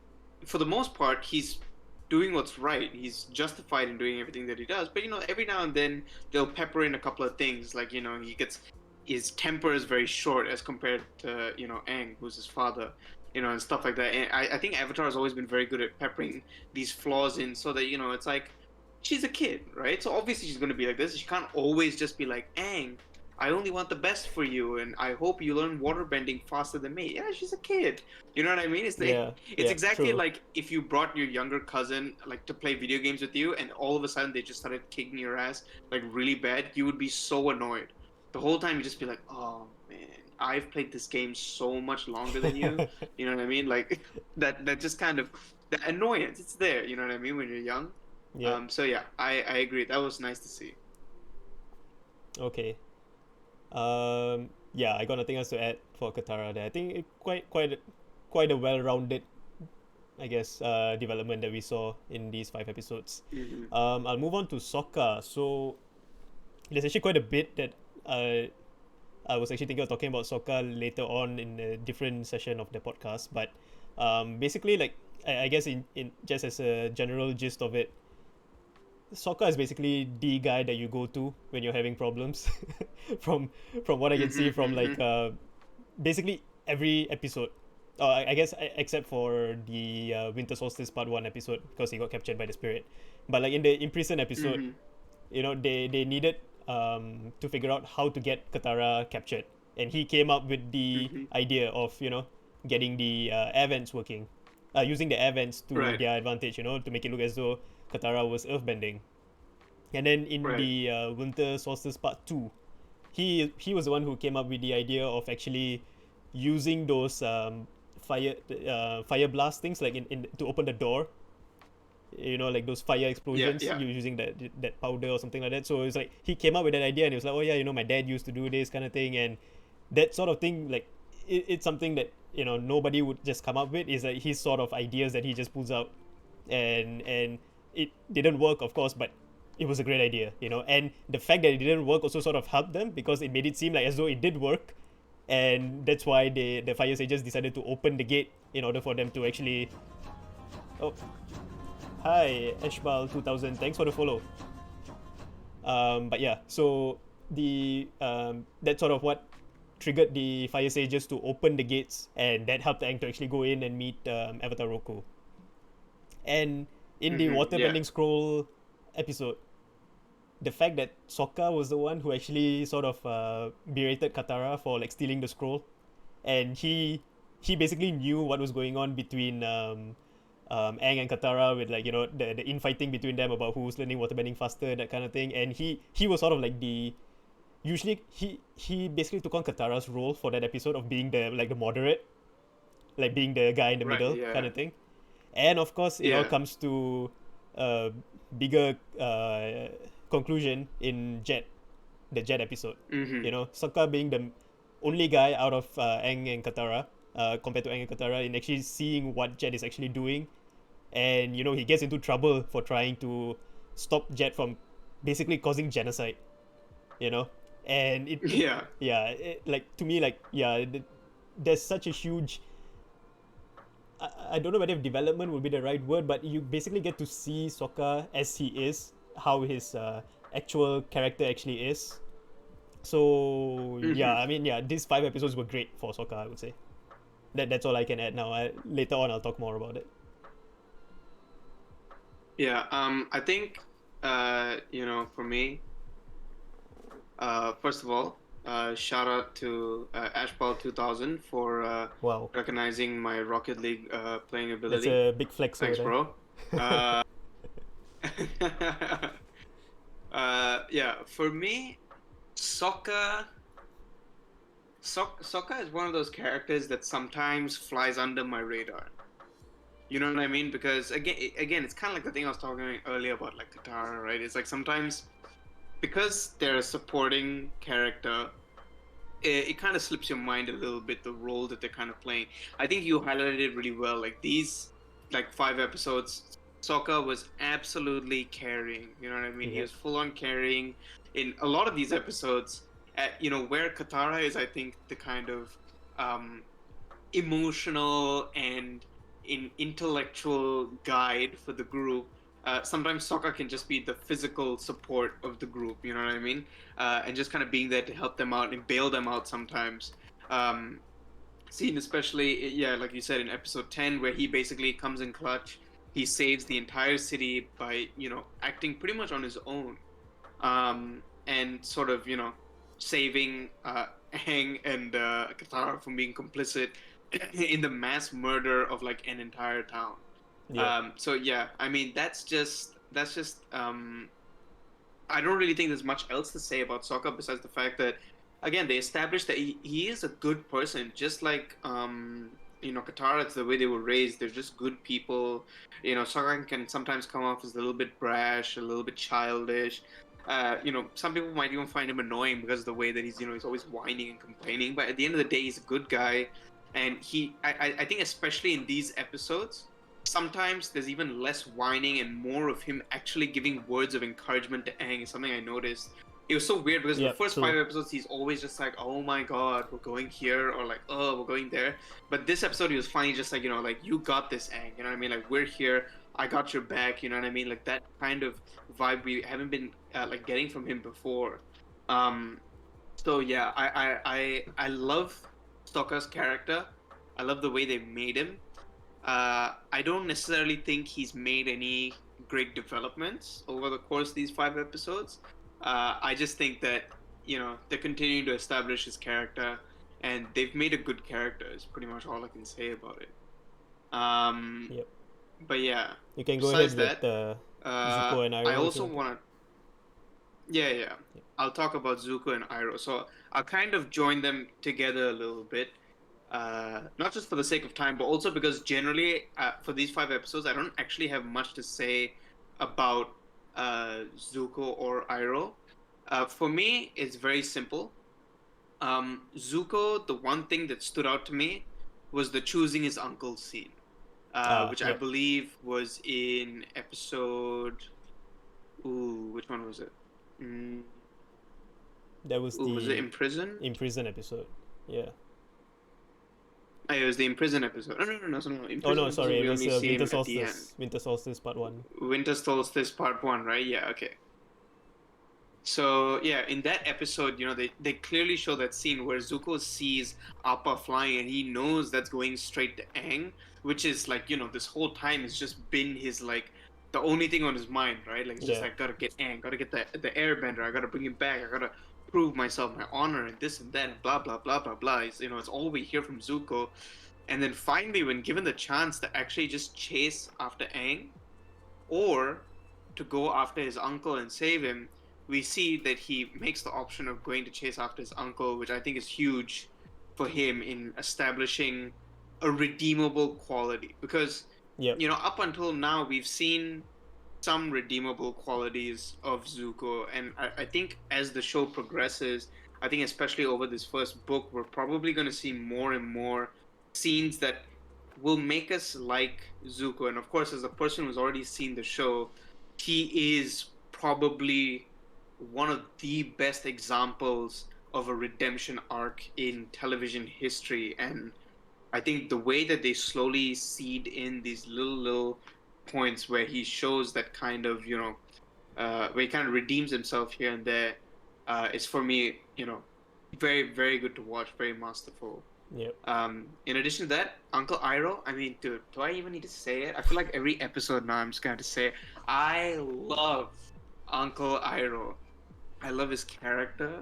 for the most part, he's doing what's right. He's justified in doing everything that he does. But every now and then they'll pepper in a couple of things, like he gets his temper is very short as compared to Aang, who's his father, and stuff like that. And I think Avatar has always been very good at peppering these flaws in, so that it's like she's a kid, right? So obviously she's going to be like this. She can't always just be like, Aang, I only want the best for you, and I hope you learn waterbending faster than me. Yeah, she's a kid. You know what I mean? Yeah. It's Yeah. exactly True. like if you brought your younger cousin like to play video games with you, and all of a sudden they just started kicking your ass like really bad. You would be so annoyed. The whole time you just be like, oh man, I've played this game so much longer than you. You know what I mean? Like that just kind of that annoyance. It's there. You know what I mean when you're young. Yeah. So yeah, I agree. That was nice to see. Okay. Yeah, I got nothing else to add for Katara there. I think quite a well-rounded, I guess, development that we saw in these 5 episodes. Hmm. I'll move on to Sokka. So there's actually quite a bit that uh, I was actually thinking of talking about Sokka later on in a different session of the podcast. But basically, like I guess in just as a general gist of it, Sokka is basically the guy that you go to when you're having problems. from from what I can see Hmm. from like Hmm. basically every episode. I guess except for the Winter Solstice Part One episode because he got captured by the spirit. But like in the imprisoned episode, Hmm. they needed to figure out how to get Katara captured, and he came up with the Hmm. idea of getting the air vents working, using the air vents to Right. their advantage, to make it look as though Katara was earthbending. And then in Right. the Winter Solstice Part Two, he was the one who came up with the idea of actually using those fire blast things like in to open the door, like those fire Yeah. explosions Yeah. using that powder or something like that. So it's like he came up with that idea and he was like, oh yeah, my dad used to do this kind of thing. And that sort of thing, like it's something that nobody would just come up with. Is like his sort of ideas that he just pulls out, and it didn't work, of course, but it was a great idea, and the fact that it didn't work also sort of helped them because it made it seem like as though it did work. And that's why the fire sages decided to open the gate in order for them to actually. Oh, hi, Eshbal 2000. Thanks for the follow. But yeah, so the that's sort of what triggered the fire sages to open the gates, and that helped Aang to actually go in and meet Avatar Roku. And in the Hmm. Yeah. waterbending scroll episode, the fact that Sokka was the one who actually sort of berated Katara for like stealing the scroll, and he basically knew what was going on between Aang and Katara with like the infighting between them about who's learning waterbending faster, that kind of thing, and he was sort of like the usually he basically took on Katara's role for that episode of being the moderate, like being the guy in the Right. middle Yeah. kind of thing. And of course, it all Yeah. comes to a bigger conclusion in the Jet episode. Mm-hmm. Sokka being the only guy out of Aang and Katara, compared to Aang and Katara, in actually seeing what Jet is actually doing, and he gets into trouble for trying to stop Jet from basically causing genocide. You know, and Yeah. like to me, like there's such a huge I don't know whether development would be the right word, but you basically get to see Sokka as he is, how his actual character actually is. So Mm-hmm. I mean, these 5 episodes were great for Sokka, I would say. That's all I can add now. Later on, I'll talk more about it. Yeah. I think, for me, first of all, shout out to Ashball 2000 for Wow, recognizing my Rocket League playing that's ability. a big flex over Thanks, there. bro. Uh, yeah, for me, Sokka. Sokka is one of those characters that sometimes flies under my radar. You know what I mean? Because again, it's kind of like the thing I was talking earlier about, like Katara, right? It's like sometimes because they're a supporting character, it kind of slips your mind a little bit the role that they're kind of playing. I think you highlighted it really well. Like these, like 5 episodes, Sokka was absolutely carrying. You know what I mean? He Yep. was full on carrying in a lot of these episodes. Where Katara is, I think the kind of um, emotional and intellectual guide for the group. Sometimes Sokka can just be the physical support of the group. You know what I mean? And just kind of being there to help them out and bail them out sometimes. Um, Seen especially, yeah, like you said in episode 10, where he basically comes in clutch. He saves the entire city by acting pretty much on his own, and sort of saving Aang and Katara from being complicit in the mass murder of like an entire town. Yep. So yeah, I mean that's just I don't really think there's much else to say about Sokka besides the fact that again they established that he is a good person, just like Katara. It's the way they were raised. They're just good people. Sokka can sometimes come off as a little bit brash, a little bit childish. Some people might even find him annoying because of the way that he's always whining and complaining. But at the end of the day, he's a good guy, and I think especially in these episodes, sometimes there's even less whining and more of him actually giving words of encouragement to Aang is something I noticed. It was so weird because the Yep. first True. 5 episodes he's always just like, "Oh my God, we're going here," or like, "Oh, we're going there." But this episode he was funny, just like like you got this, Aang. You know what I mean? Like we're here. I got your back. You know what I mean? Like that kind of vibe we haven't been like getting from him before. Um, so yeah, I love Stalker's character. I love the way they made him. I don't necessarily think he's made any great developments over the course of these 5 episodes. I just think that they're continuing to establish his character, and they've made a good character. Is pretty much all I can say about it. Um, Yep. but yeah, You can go ahead besides with that, Zuko and I Iroh if you also want to. want to. Yeah. Yep. I'll talk about Zuko and Iroh. So I'll kind of join them together a little bit. Not just for the sake of time, but also because generally for these 5 episodes, I don't actually have much to say about Zuko or Iroh. For me, it's very simple. Zuko, the one thing that stood out to me was the choosing his uncle scene, which I Yep. believe was in episode. Ooh, which one was it? Mm, That was ooh, was it the in prison? Imprison episode. Yeah. It was the imprison episode. No. Oh no, Imprison episode, sorry. It we was only see Winter him at the end. Solstice. Winter Solstice Part One. Winter Solstice Part 1, right? Yeah, okay. So, yeah, in that episode, they clearly show that scene where Zuko sees Appa flying and he knows that's going straight to Aang, which is like, this whole time has just been his, like, the only thing on his mind, right? Like, it's just Yeah. like, gotta get Aang, gotta get the Airbender, I gotta bring him back, I gotta prove myself, my honor, and this and that, and blah blah blah blah blah. It's, it's all we hear from Zuko, and then finally, when given the chance to actually just chase after Aang, or to go after his uncle and save him, we see that he makes the option of going to chase after his uncle, which I think is huge for him in establishing a redeemable quality. Because, Yep. up until now, we've seen some redeemable qualities of Zuko, and I think as the show progresses, I think especially over this first book, we're probably going to see more and more scenes that will make us like Zuko. And of course, as a person who's already seen the show, he is probably one of the best examples of a redemption arc in television history. And I think the way that they slowly seed in these little points where he shows that kind of, where he kind of redeems himself here and there, is for me, very, very good to watch, very masterful. Yep. In addition to that, Uncle Iroh, I mean, dude, do I even need to say it? I feel like every episode now I'm just going to say it. I love Uncle Iroh. I love his character.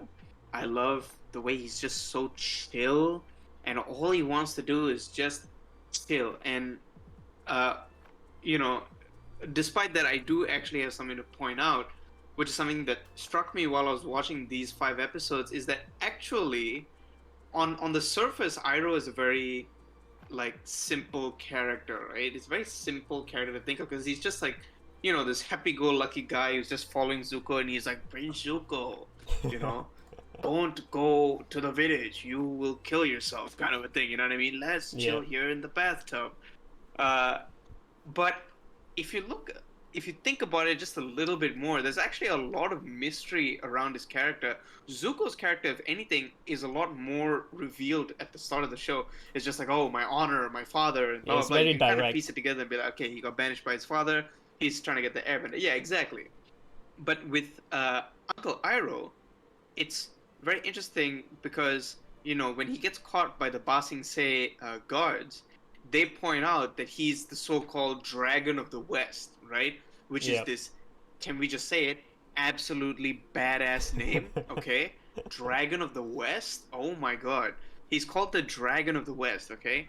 I love the way he's just so chill, and all he wants to do is just chill. And, uh, you know, despite that, I do actually have something to point out, which is something that struck me while I was watching these 5 episodes, is that actually, on the surface, Iroh is a very like simple character, right? It's a very simple character to think of because he's just like, this happy-go-lucky guy who's just following Zuko, and he's like, Prince Zuko, you know, don't go to the village, you will kill yourself, kind of a thing. You know what I mean? Let's chill here in the bathtub. But if you look, if you think about it just a little bit more, there's actually a lot of mystery around his character. Zuko's character, if anything, is a lot more revealed at the start of the show. It's just like, oh, my honor, my father, and blah, It's blah, blah. very You can kind of direct. piece it together and be like, okay, he got banished by his father. He's trying to get the airbender. Yeah, exactly. But with Uncle Iroh, it's very interesting because, when he gets caught by the Ba Sing Se guards, they point out that he's the so-called Dragon of the West, right? Which is this, can we just say it, absolutely badass name, okay? Dragon of the West? Oh my god. He's called the Dragon of the West, okay?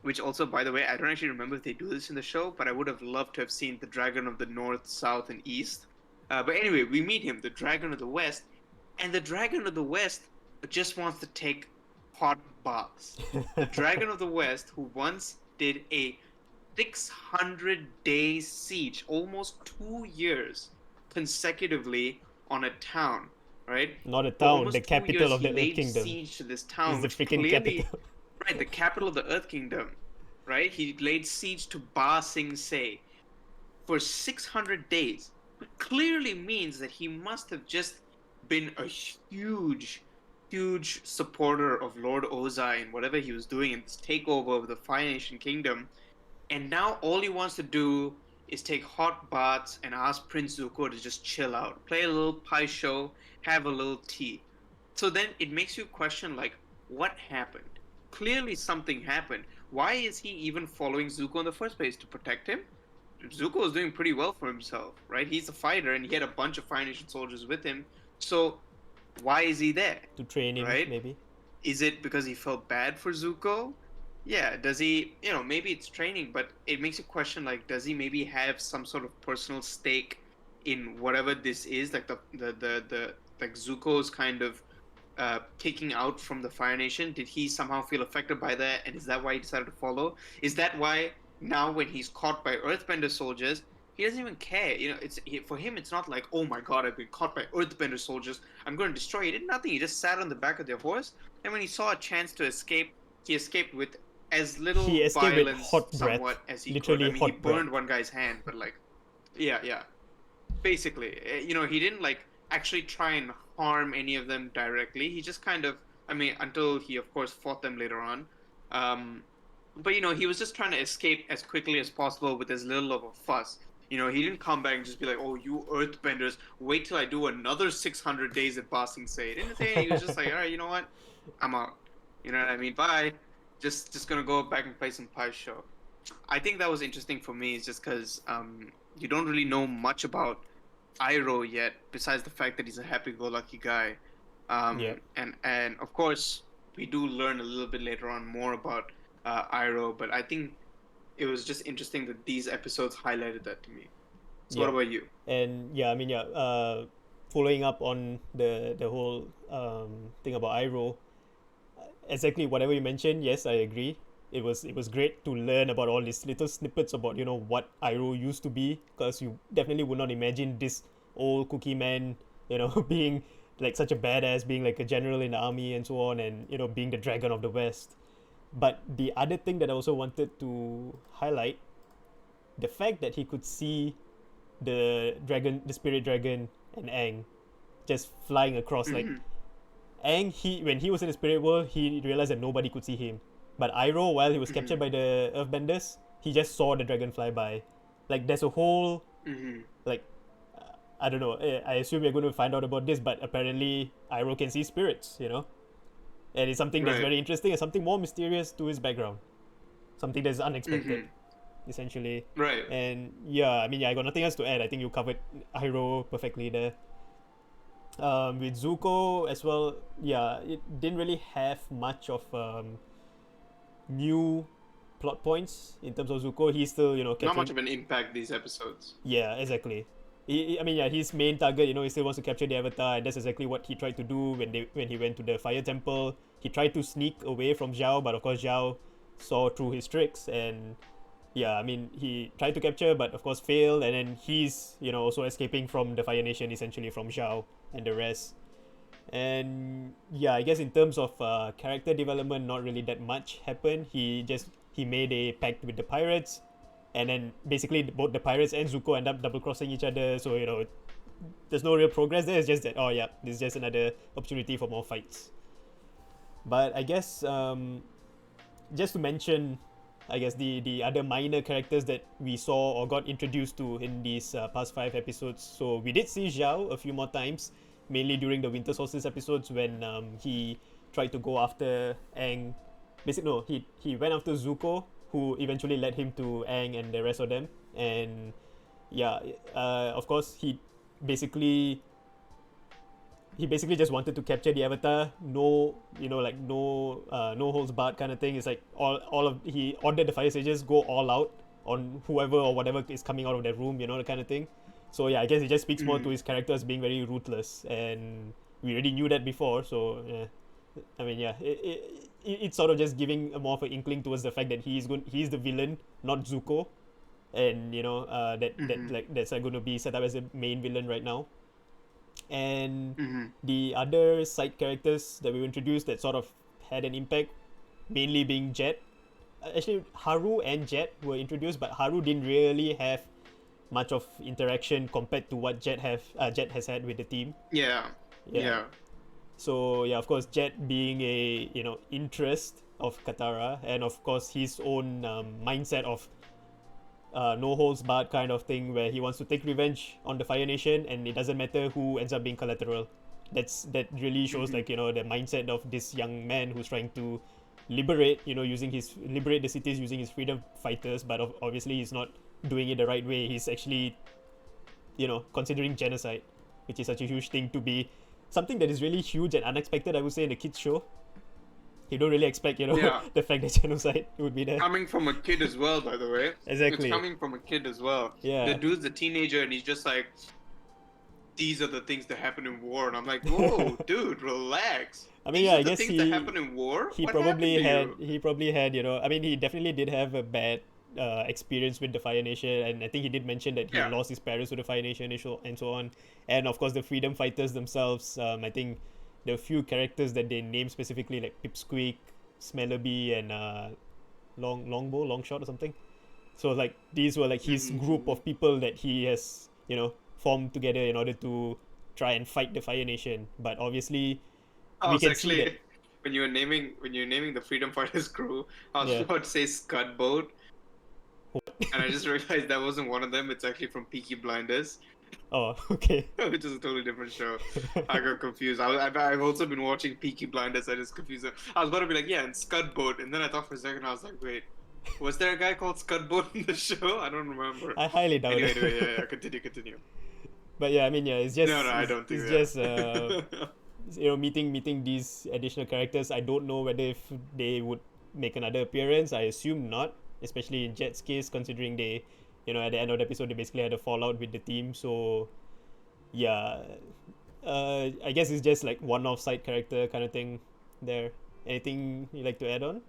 Which also, by the way, I don't actually remember if they do this in the show, but I would have loved to have seen the Dragon of the North, South, and East. But anyway, we meet him, the Dragon of the West, and the Dragon of the West just wants to take hot baths. The Dragon of the West, who once did a 600-day siege, almost 2 years consecutively on a town, right? Not a For town, almost the 2 capital years, of the he Earth laid Kingdom. siege to this town, It's the which freaking clearly, capital. right, the capital of the Earth Kingdom, right? He laid siege to Ba Sing Se for 600 days. It clearly means that he must have just been a huge supporter of Lord Ozai and whatever he was doing in this takeover of the Fire Nation Kingdom. And now all he wants to do is take hot baths and ask Prince Zuko to just chill out, play a little pie show, have a little tea. So then it makes you question, like, what happened? Clearly something happened. Why is he even following Zuko in the first place? To protect him? Zuko is doing pretty well for himself, right? He's a fighter and he had a bunch of Fire Nation soldiers with him. So why is he there? To train him, right? maybe. Is it because he felt bad for Zuko? Yeah. Does he, maybe it's training, but it makes you question, like, does he maybe have some sort of personal stake in whatever this is? Like like Zuko's kind of kicking out from the Fire Nation. Did he somehow feel affected by that? And is that why he decided to follow? Is that why now when he's caught by Earthbender soldiers, he doesn't even care? For him, it's not like, oh my god, I've been caught by Earthbender soldiers, I'm going to destroy you. He did nothing. He just sat on the back of their horse, and when he saw a chance to escape, he escaped with as little violence, somewhat, as he could. I mean, he burned one guy's hand, but like, yeah. Basically, he didn't like actually try and harm any of them directly. He just kind of, until he of course fought them later on. But he was just trying to escape as quickly as possible with as little of a fuss. He didn't come back and just be like, "Oh, you Earthbenders, wait till I do another 600 days at Ba Sing Se." He didn't say anything. He was just like, "All right, you know what? I'm out. You know what I mean? Bye. Just gonna go back and play some pie show." I think that was interesting for me, is just because you don't really know much about Iroh yet, besides the fact that he's a happy-go-lucky guy. Yeah, And of course, we do learn a little bit later on more about Iroh, but I think it was just interesting that these episodes highlighted that to me. So what yeah, about you? and yeah, I mean, yeah. Following up on the whole thing about Iroh, exactly whatever you mentioned. Yes, I agree. It was great to learn about all these little snippets about what Iroh used to be, because you definitely would not imagine this old cookie man, being like such a badass, being like a general in the army and so on, and being the dragon of the West. But the other thing that I also wanted to highlight, the fact that he could see the spirit dragon and Aang just flying across, like Hmm. Aang, when he was in the spirit world, he realized that nobody could see him. But Iroh, while he was captured Hmm. by the Earthbenders, he just saw the dragon fly by. Like there's a whole, Hmm. like, I don't know. I assume we're going to find out about this, but apparently Iroh can see spirits, and it's something that's Right. very interesting and something more mysterious to his background, something that's unexpected, Hmm. essentially. Right. And yeah, I mean, yeah, I got nothing else to add. I think you covered Iroh perfectly there. With Zuko as well, yeah, it didn't really have much of new plot points in terms of Zuko. He's still, Not much capturing. of an impact these episodes. Yeah, exactly. I mean, yeah, his main target, he still wants to capture the Avatar, and that's exactly what he tried to do when he went to the Fire Temple. He tried to sneak away from Zhao, but of course Zhao saw through his tricks, and yeah, I mean, he tried to capture, but of course failed, and then he's, also escaping from the Fire Nation, essentially from Zhao and the rest. And yeah, I guess in terms of character development, not really that much happened. He made a pact with the pirates, and then basically both the pirates and Zuko end up double crossing each other. So there's no real progress there. It's just that, oh yeah, this is just another opportunity for more fights. But I guess, just to mention, I guess the other minor characters that we saw or got introduced to in these past 5 episodes. So we did see Zhao a few more times, mainly during the Winter Solstice episodes when he tried to go after Aang. Basically, no, he went after Zuko, who eventually led him to Aang and the rest of them. And yeah, of course basically he basically just wanted to capture the Avatar. No, like no holds barred kind of thing. It's like all of he ordered the fire sages go all out on whoever or whatever is coming out of that room, the kind of thing. So yeah, I guess it just speaks more to Hmm. his character as being very ruthless, and we already knew that before. So yeah, I mean, yeah, it's sort of just giving a more of an inkling towards the fact that he's the villain, not Zuko, and Hmm. that's going to be set up as the main villain right now. And Hmm. the other side characters that we introduced that sort of had an impact, mainly being Jet. Actually, Haru and Jet were introduced, but Haru didn't really have much of interaction compared to what Jet has had with the team. Yeah. Yeah. Yeah. So yeah, of course, Jet being a interest of Katara, and of course his own mindset of no holds barred kind of thing, where he wants to take revenge on the Fire Nation, and it doesn't matter who ends up being collateral. That really shows, Hmm. like, the mindset of this young man who's trying to liberate, liberate the cities using his freedom fighters, but obviously he's not doing it the right way. He's actually, considering genocide, which is such a huge thing to be something that is really huge and unexpected, I would say, in a kids show. You don't really expect, Yeah. the fact that genocide would be there. Coming from a kid as well, by the way. It's Exactly. coming from a kid as well. The Yeah. dude's a teenager and he's just like, these are the things that happen in war. And I'm like, whoa, dude, relax. I mean, These yeah, are I the guess things that happen in war? he What happened probably to had you? he probably had I mean, he definitely did have a bad experience with the Fire Nation, and I think he did mention that he Yeah. lost his parents to the Fire Nation and so on, and of course the freedom fighters themselves. I think there are a few characters that they named specifically, like Pipsqueak, Smellerby, and Longshot or something. So like these were like his group Hmm. of people that he has formed together in order to try and fight the Fire Nation. But obviously I we was can see that. actually when you were naming the Freedom Fighters crew, I was Yeah. about to say Scud Boat, and I just realized that wasn't one of them. It's actually from Peaky Blinders, Oh, okay. which is a totally different show. I got confused. I've also been watching Peaky Blinders. I just confused them. I was about to be like, yeah, and Scud Boat, and then I thought for a second, I was like, wait. Was there a guy called Scudboat in the show? I don't remember. I highly doubt Anyway, it. yeah. Continue. But yeah, I mean, yeah, it's No, just I don't think it's that. just meeting these additional characters. I don't know whether if they would make another appearance. I assume not, especially in Jet's case, considering they, at the end of the episode, they basically had a fallout with the team. So yeah, I guess it's just like one-off side character kind of thing. There, anything you like to add on,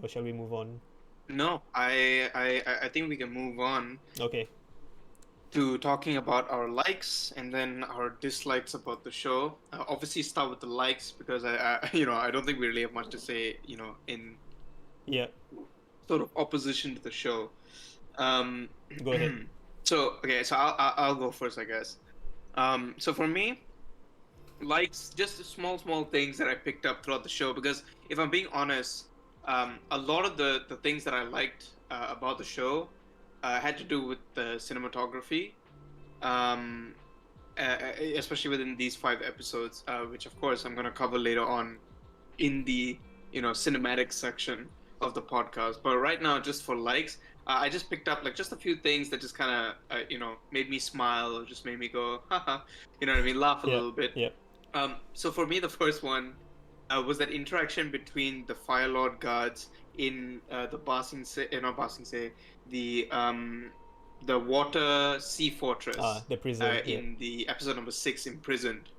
or shall we move on? No, I think we can move on Okay. to talking about our likes and then our dislikes about the show. Obviously, start with the likes because I don't think we really have much to say, in Yeah. sort of opposition to the show. Um, Go ahead. so okay, so I'll go first, I guess. So for me, likes just small things that I picked up throughout the show because if I'm being honest, a lot of the things that I liked about the show had to do with the cinematography, um, especially within these 5 episodes, which of course I'm going to cover later on in the cinematic section of the podcast. But right now, just for likes, I just picked up like just a few things that just kind of made me smile or just made me go, haha, you know what I mean, laugh a Yeah. little bit. Yeah. So for me, the first one was that interaction between the Fire Lord guards in the not Basing Se, the water sea fortress The prison. Yeah. in the episode number 6, Imprisoned.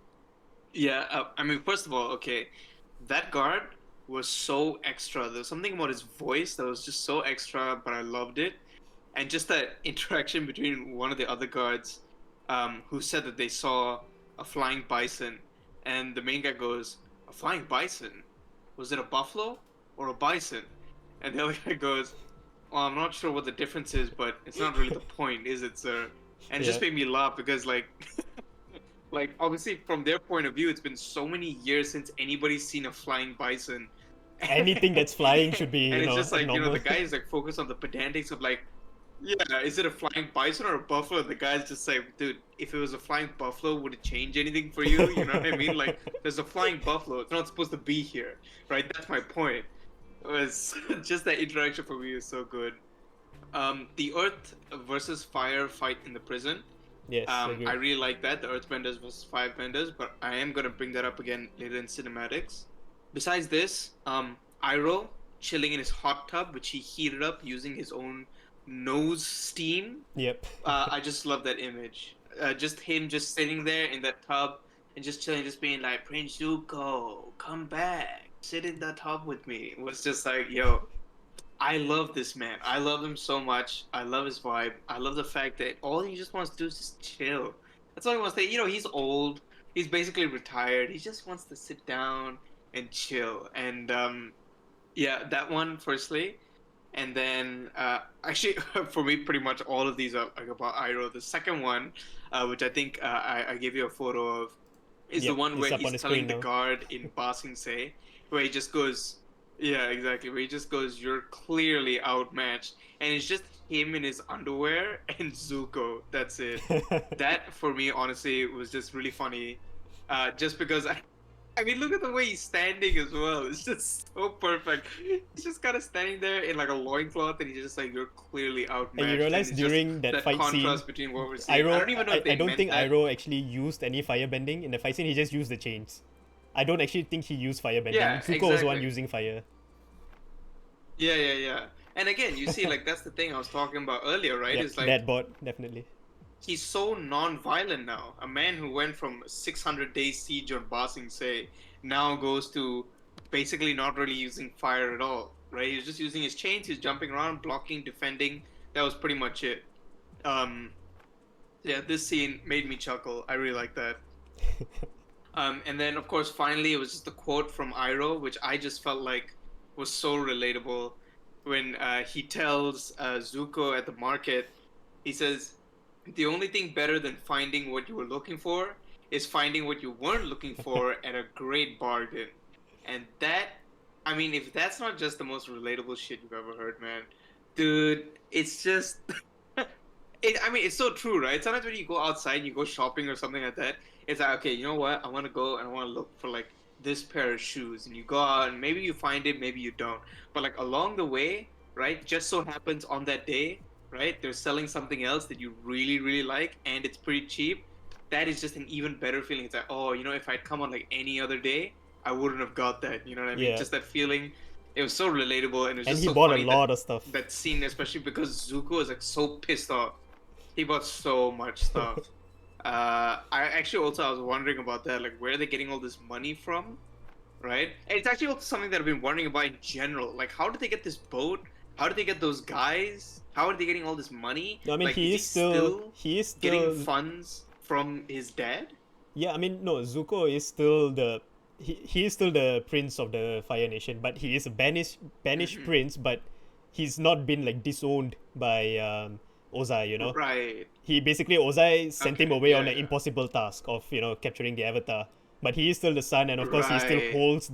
Yeah, I mean, first of all, okay, that guard was so extra. There was something about his voice that was just so extra, but I loved it. And just that interaction between one of the other guards, who said that they saw a flying bison, and the main guy goes, "A flying bison? Was it a buffalo or a bison?" And the other guy goes, "Well, I'm not sure what the difference is, but it's not really the point, is it, sir?" And it just Yeah. made me laugh because, like, like obviously from their point of view, it's been so many years since anybody's seen a flying bison. Anything that's flying should be, And it's just like, normal. the guy is like focused on the pedantics of like, yeah, is it a flying bison or a buffalo? The guy's just like, dude, if it was a flying buffalo, would it change anything for you? You know what I mean? Like, there's a flying buffalo. It's not supposed to be here, right? That's my point. It was just that interaction for me is so good. The Earth versus Fire fight in the prison. Yes, I agree. really like that, the Earthbenders versus Firebenders, but I am gonna bring that up again later in cinematics. Besides this, Iroh chilling in his hot tub, which he heated up using his own nose steam. Yep. I just love that image. Just him just sitting there in that tub and just chilling, just being like, Prince Zuko, come back, sit in the tub with me. It was just like, yo, I love this man. I love him so much. I love his vibe. I love the fact that all he just wants to do is just chill. That's all he wants to. He's old. He's basically retired. He just wants to sit down and chill. And yeah, that one firstly, and then actually for me, pretty much all of these are like about Iroh. The second one, which I think I gave you a photo of, is the Yep. one It's where up on he's the telling screen the now. guard in Ba Sing Se, where he just goes, yeah, exactly, where he just goes, "You're clearly outmatched," and it's just him in his underwear and Zuko. That's it. That for me, honestly, was just really funny, just because I mean, look at the way he's standing as well. It's just so perfect. He's just kind of standing there in like a loincloth, and he's just like, "You're clearly And you outmatched," and realize it's just during that that fight scene, contrast between what we're seeing. I Iroh, don't even know if I they don't meant think that. Iroh actually used any firebending in the fight scene. He just used the chains. I don't actually think he used firebending. Yeah, Zuko was the one exactly. using fire. Yeah. And again, you see, like that's the thing I was talking about earlier, right? Yep, Is like that bot definitely. he's so non-violent now. A man who went from 600 days siege on Ba Sing Se now goes to basically not really using fire at all, right? He's just using his chains. He's jumping around, blocking, defending. That was pretty much it. Um, yeah, this scene made me chuckle. I really like that. And then, of course, finally, it was just a quote from Iroh, which I just felt like was so relatable when he tells Zuko at the market, he says, "The only thing better than finding what you were looking for is finding what you weren't looking for at a great bargain." And that, I mean, if that's not just the most relatable shit you've ever heard, man, dude, it's just I mean, it's so true, right? Sometimes when you go outside and you go shopping or something like that, it's like, okay, you know what? I want to go and I want to look for like this pair of shoes, and you go out and maybe you find it, maybe you don't. But like along the way, right? Just so happens on that day, right? They're selling something else that you really, really like, and it's pretty cheap. That is just an even better feeling. It's like, oh, if I'd come on like any other day, I wouldn't have got that. You know what I mean? Yeah. Just that feeling. It was so relatable, and it was And just he so bought a funny that lot of stuff. that scene, especially because Zuko is like so pissed off. He bought so much stuff. I was wondering about that, like where are they getting all this money from, right? And it's actually also something that I've been wondering about in general. Like, how did they get this boat? How did they get those guys? How are they getting all this money? I mean, Like, is he is getting still, funds from his dad? yeah, I mean, no, Zuko is still he is still the prince of the Fire Nation, but he is a banished Hmm. prince, but he's not been like disowned by Ozai, Right. He basically, Ozai sent him Okay. away Yeah. on an Yeah. impossible task of, capturing the Avatar. But he is still the son, and of course, he still Right. holds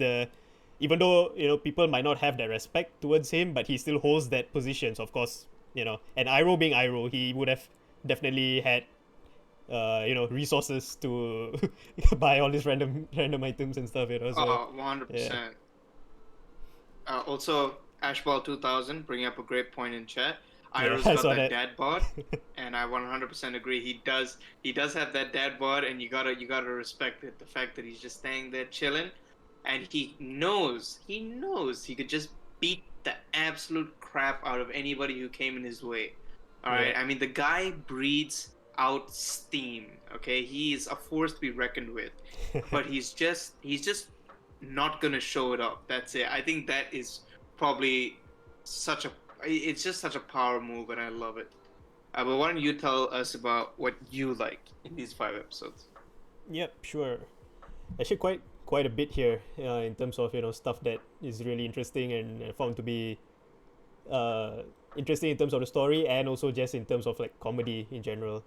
even though, people might not have that respect towards him, but he still holds that positions, of course, And Iroh being Iroh, he would have definitely had, resources to buy all these random items and stuff, So, Oh, yeah. 100%. Also, Ashball 2000 bringing up a great point in chat. Yeah, Iroh's I got saw that that. dad bod, and I 100% agree. He does have that dad bod, and you gotta respect it. The fact that he's just staying there chilling, and he knows he could just beat the absolute crap out of anybody who came in his way. All Yeah. right, I mean the guy breathes out steam. Okay, he is a force to be reckoned with, but he's just not gonna show it up. That's it. I think that is probably such a it's just such a power move, and I love it. But why don't you tell us about what you liked in these 5 episodes? Yep, sure. Actually, quite a bit here in terms of stuff that is really interesting and found to be uh, interesting in terms of the story and also just in terms of like comedy in general.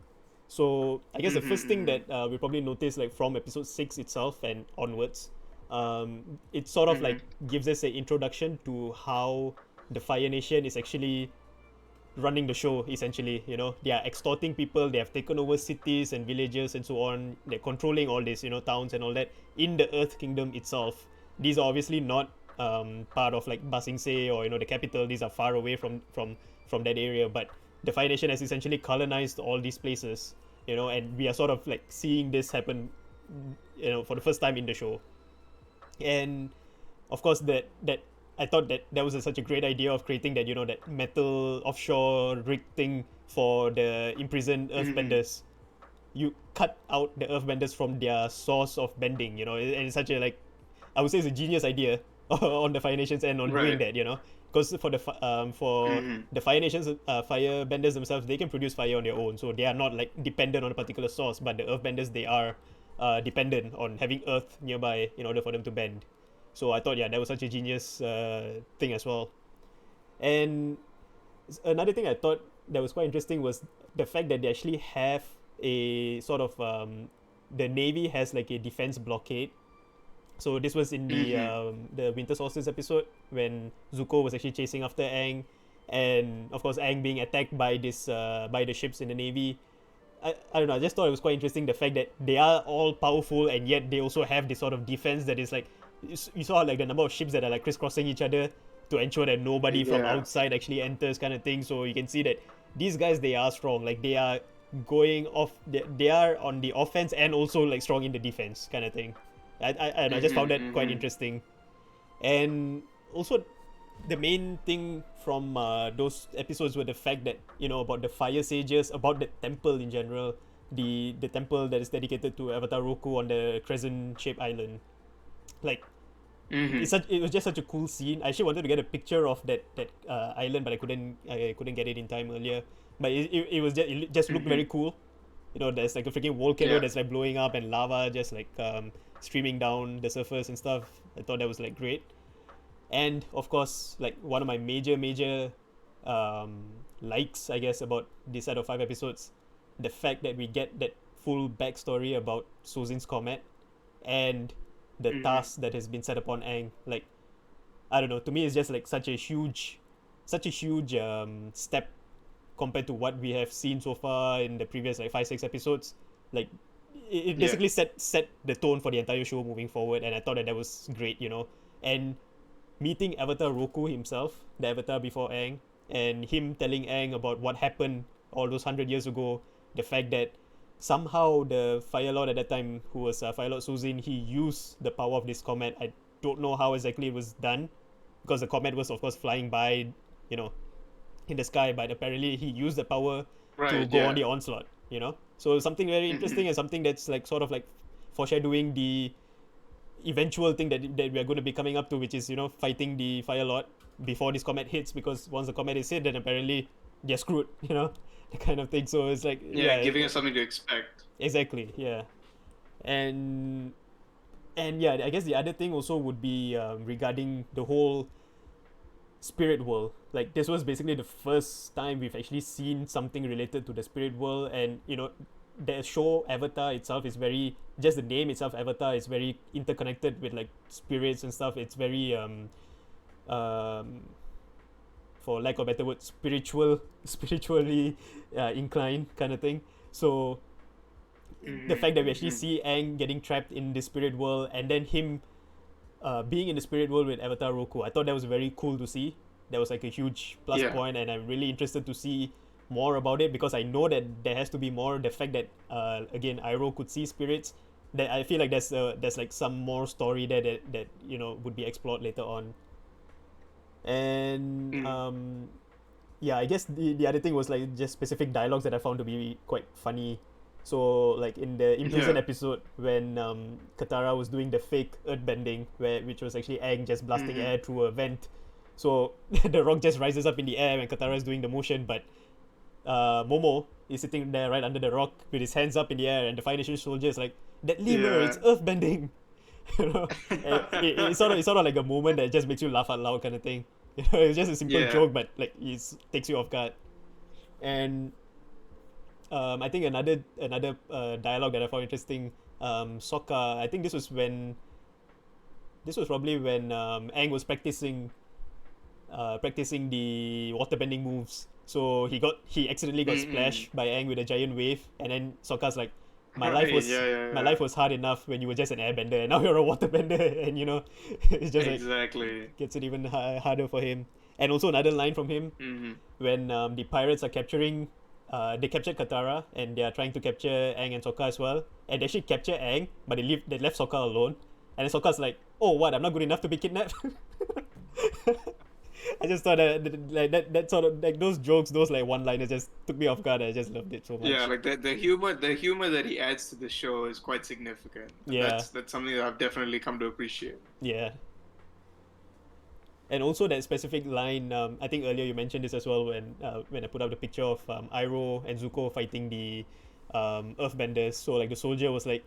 So I guess the first thing Mm-hmm, that we probably noticed like from episode 6 itself and onwards, it sort of like mm-hmm. gives us an introduction to how the Fire Nation is actually running the show essentially. They are extorting people, they have taken over cities and villages and so on, they're controlling all this, towns and all that in the Earth Kingdom itself. These are obviously not part of like Ba Sing Se or the capital. These are far away from that area, but the Fire Nation has essentially colonized all these places, and we are sort of like seeing this happen, for the first time in the show. And of course, that I thought that was such a great idea of creating that, that metal offshore rig thing for the imprisoned Mm-hmm. earthbenders. You cut out the earthbenders from their source of bending, and it's such a like, I would say it's a genius idea on the Fire Nations and on doing Right. that, because for Mm-hmm. the Fire Nations, firebenders themselves, they can produce fire on their own, so they are not like dependent on a particular source. But the earthbenders, they are dependent on having earth nearby in order for them to bend. So I thought, yeah, that was such a genius thing as well. And another thing I thought that was quite interesting was the fact that they actually have a sort of the Navy has like a defense blockade. So this was in Mm-hmm. the Winter Solstice episode when Zuko was actually chasing after Aang, and of course Aang being attacked by this by the ships in the Navy. I don't know. I just thought it was quite interesting the fact that they are all powerful and yet they also have this sort of defense that is like, you saw like the number of ships that are like crisscrossing each other to ensure that nobody from Yeah. outside actually enters, kind of thing. So you can see that these guys, they are strong. Like they are going off. They are on the offense and also like strong in the defense, kind of thing. I just found Mm-hmm. that quite Mm-hmm. interesting. And also the main thing from those episodes were the fact that, about the fire sages, about the temple in general, the temple that is dedicated to Avatar Roku on the crescent shaped island. Like, Mm-hmm. it was just such a cool scene. I actually wanted to get a picture of that island, but I couldn't get it in time earlier. But it just looked Mm-hmm. very cool. There's like a freaking volcano Yeah. that's like blowing up and lava just like streaming down the surface and stuff. I thought that was like great. And of course, like one of my major um, likes, I guess, about this set of 5 episodes, the fact that we get that full backstory about Sozin's comet and the Mm-hmm. task that has been set upon Aang. Like, I don't know, to me it's just like such a huge step compared to what we have seen so far in the previous like 5 6 episodes. Like, it Yeah. basically set the tone for the entire show moving forward, and I thought that was great. And meeting Avatar Roku himself, the Avatar before Aang, and him telling Aang about what happened all those 100 years ago. The fact that somehow the Fire Lord at that time, who was Fire Lord Suzin, he used the power of this comet. I don't know how exactly it was done, because the comet was of course flying by, you know, in the sky, but apparently he used the power to Right. go on Yeah. the onslaught. So something very Mm-hmm. interesting, and something that's like sort of like foreshadowing the eventual thing that we are going to be coming up to, which is fighting the Fire Lord before this comet hits, because once the comet is hit, then apparently they're screwed. The kind of thing. So it's like, Yeah, yeah, giving us something to expect. exactly, yeah. and and yeah, I guess the other thing also would be regarding the whole spirit world. Like, this was basically the first time we've actually seen something related to the spirit world. And the show Avatar itself is very, just the name itself, Avatar, is very interconnected with like spirits and stuff. It's very um for lack of a better word, spiritually inclined kind of thing. So the fact that we actually Mm-hmm. see Aang getting trapped in the spirit world, and then him being in the spirit world with Avatar Roku, I thought that was very cool to see. That was like a huge plus Yeah. point, and I'm really interested to see more about it, because I know that there has to be more. The fact that again, Iroh could see spirits, that I feel like there's like some more story there that would be explored later on. And Mm. yeah, I guess the other thing was like just specific dialogues that I found to be quite funny. So like in the Imprison Yeah. episode, when Katara was doing the fake earth bending, which was actually Aang just blasting Mm-hmm. air through a vent. So the rock just rises up in the air when Katara is doing the motion, but Momo is sitting there right under the rock with his hands up in the air, and the Fire Nation soldier is like, "That lemur, Yeah. it's earth bending." you know, it's sort of like a moment that just makes you laugh out loud, kind of thing. It's just a simple Yeah. joke, but like it takes you off guard. And I think another dialogue that I found interesting. Sokka. I think this was probably when Aang was practicing the waterbending moves. So he accidentally got Mm-hmm. splashed by Aang with a giant wave, and then Sokka's like, "My life Right. was Yeah. Yeah. my Yeah. life was hard enough when you were just an airbender, and now you're a waterbender." And it's just like Exactly. gets it even harder for him. And also another line from him, Mm-hmm. when the pirates are capturing, they captured Katara, and they are trying to capture Aang and Sokka as well. And they actually capture Aang, but they left Sokka alone. And then Sokka's like, "Oh, what? I'm not good enough to be kidnapped." I just thought that sort of like those jokes, those like one-liners just took me off guard. I just loved it so Yeah, much. like the humor that he adds to the show is quite significant, and Yeah, that's something that I've definitely come to appreciate. yeah. And also that specific line, I think earlier you mentioned this as well, when I put up the picture of Iroh and Zuko fighting the Earthbenders. So like the soldier was like,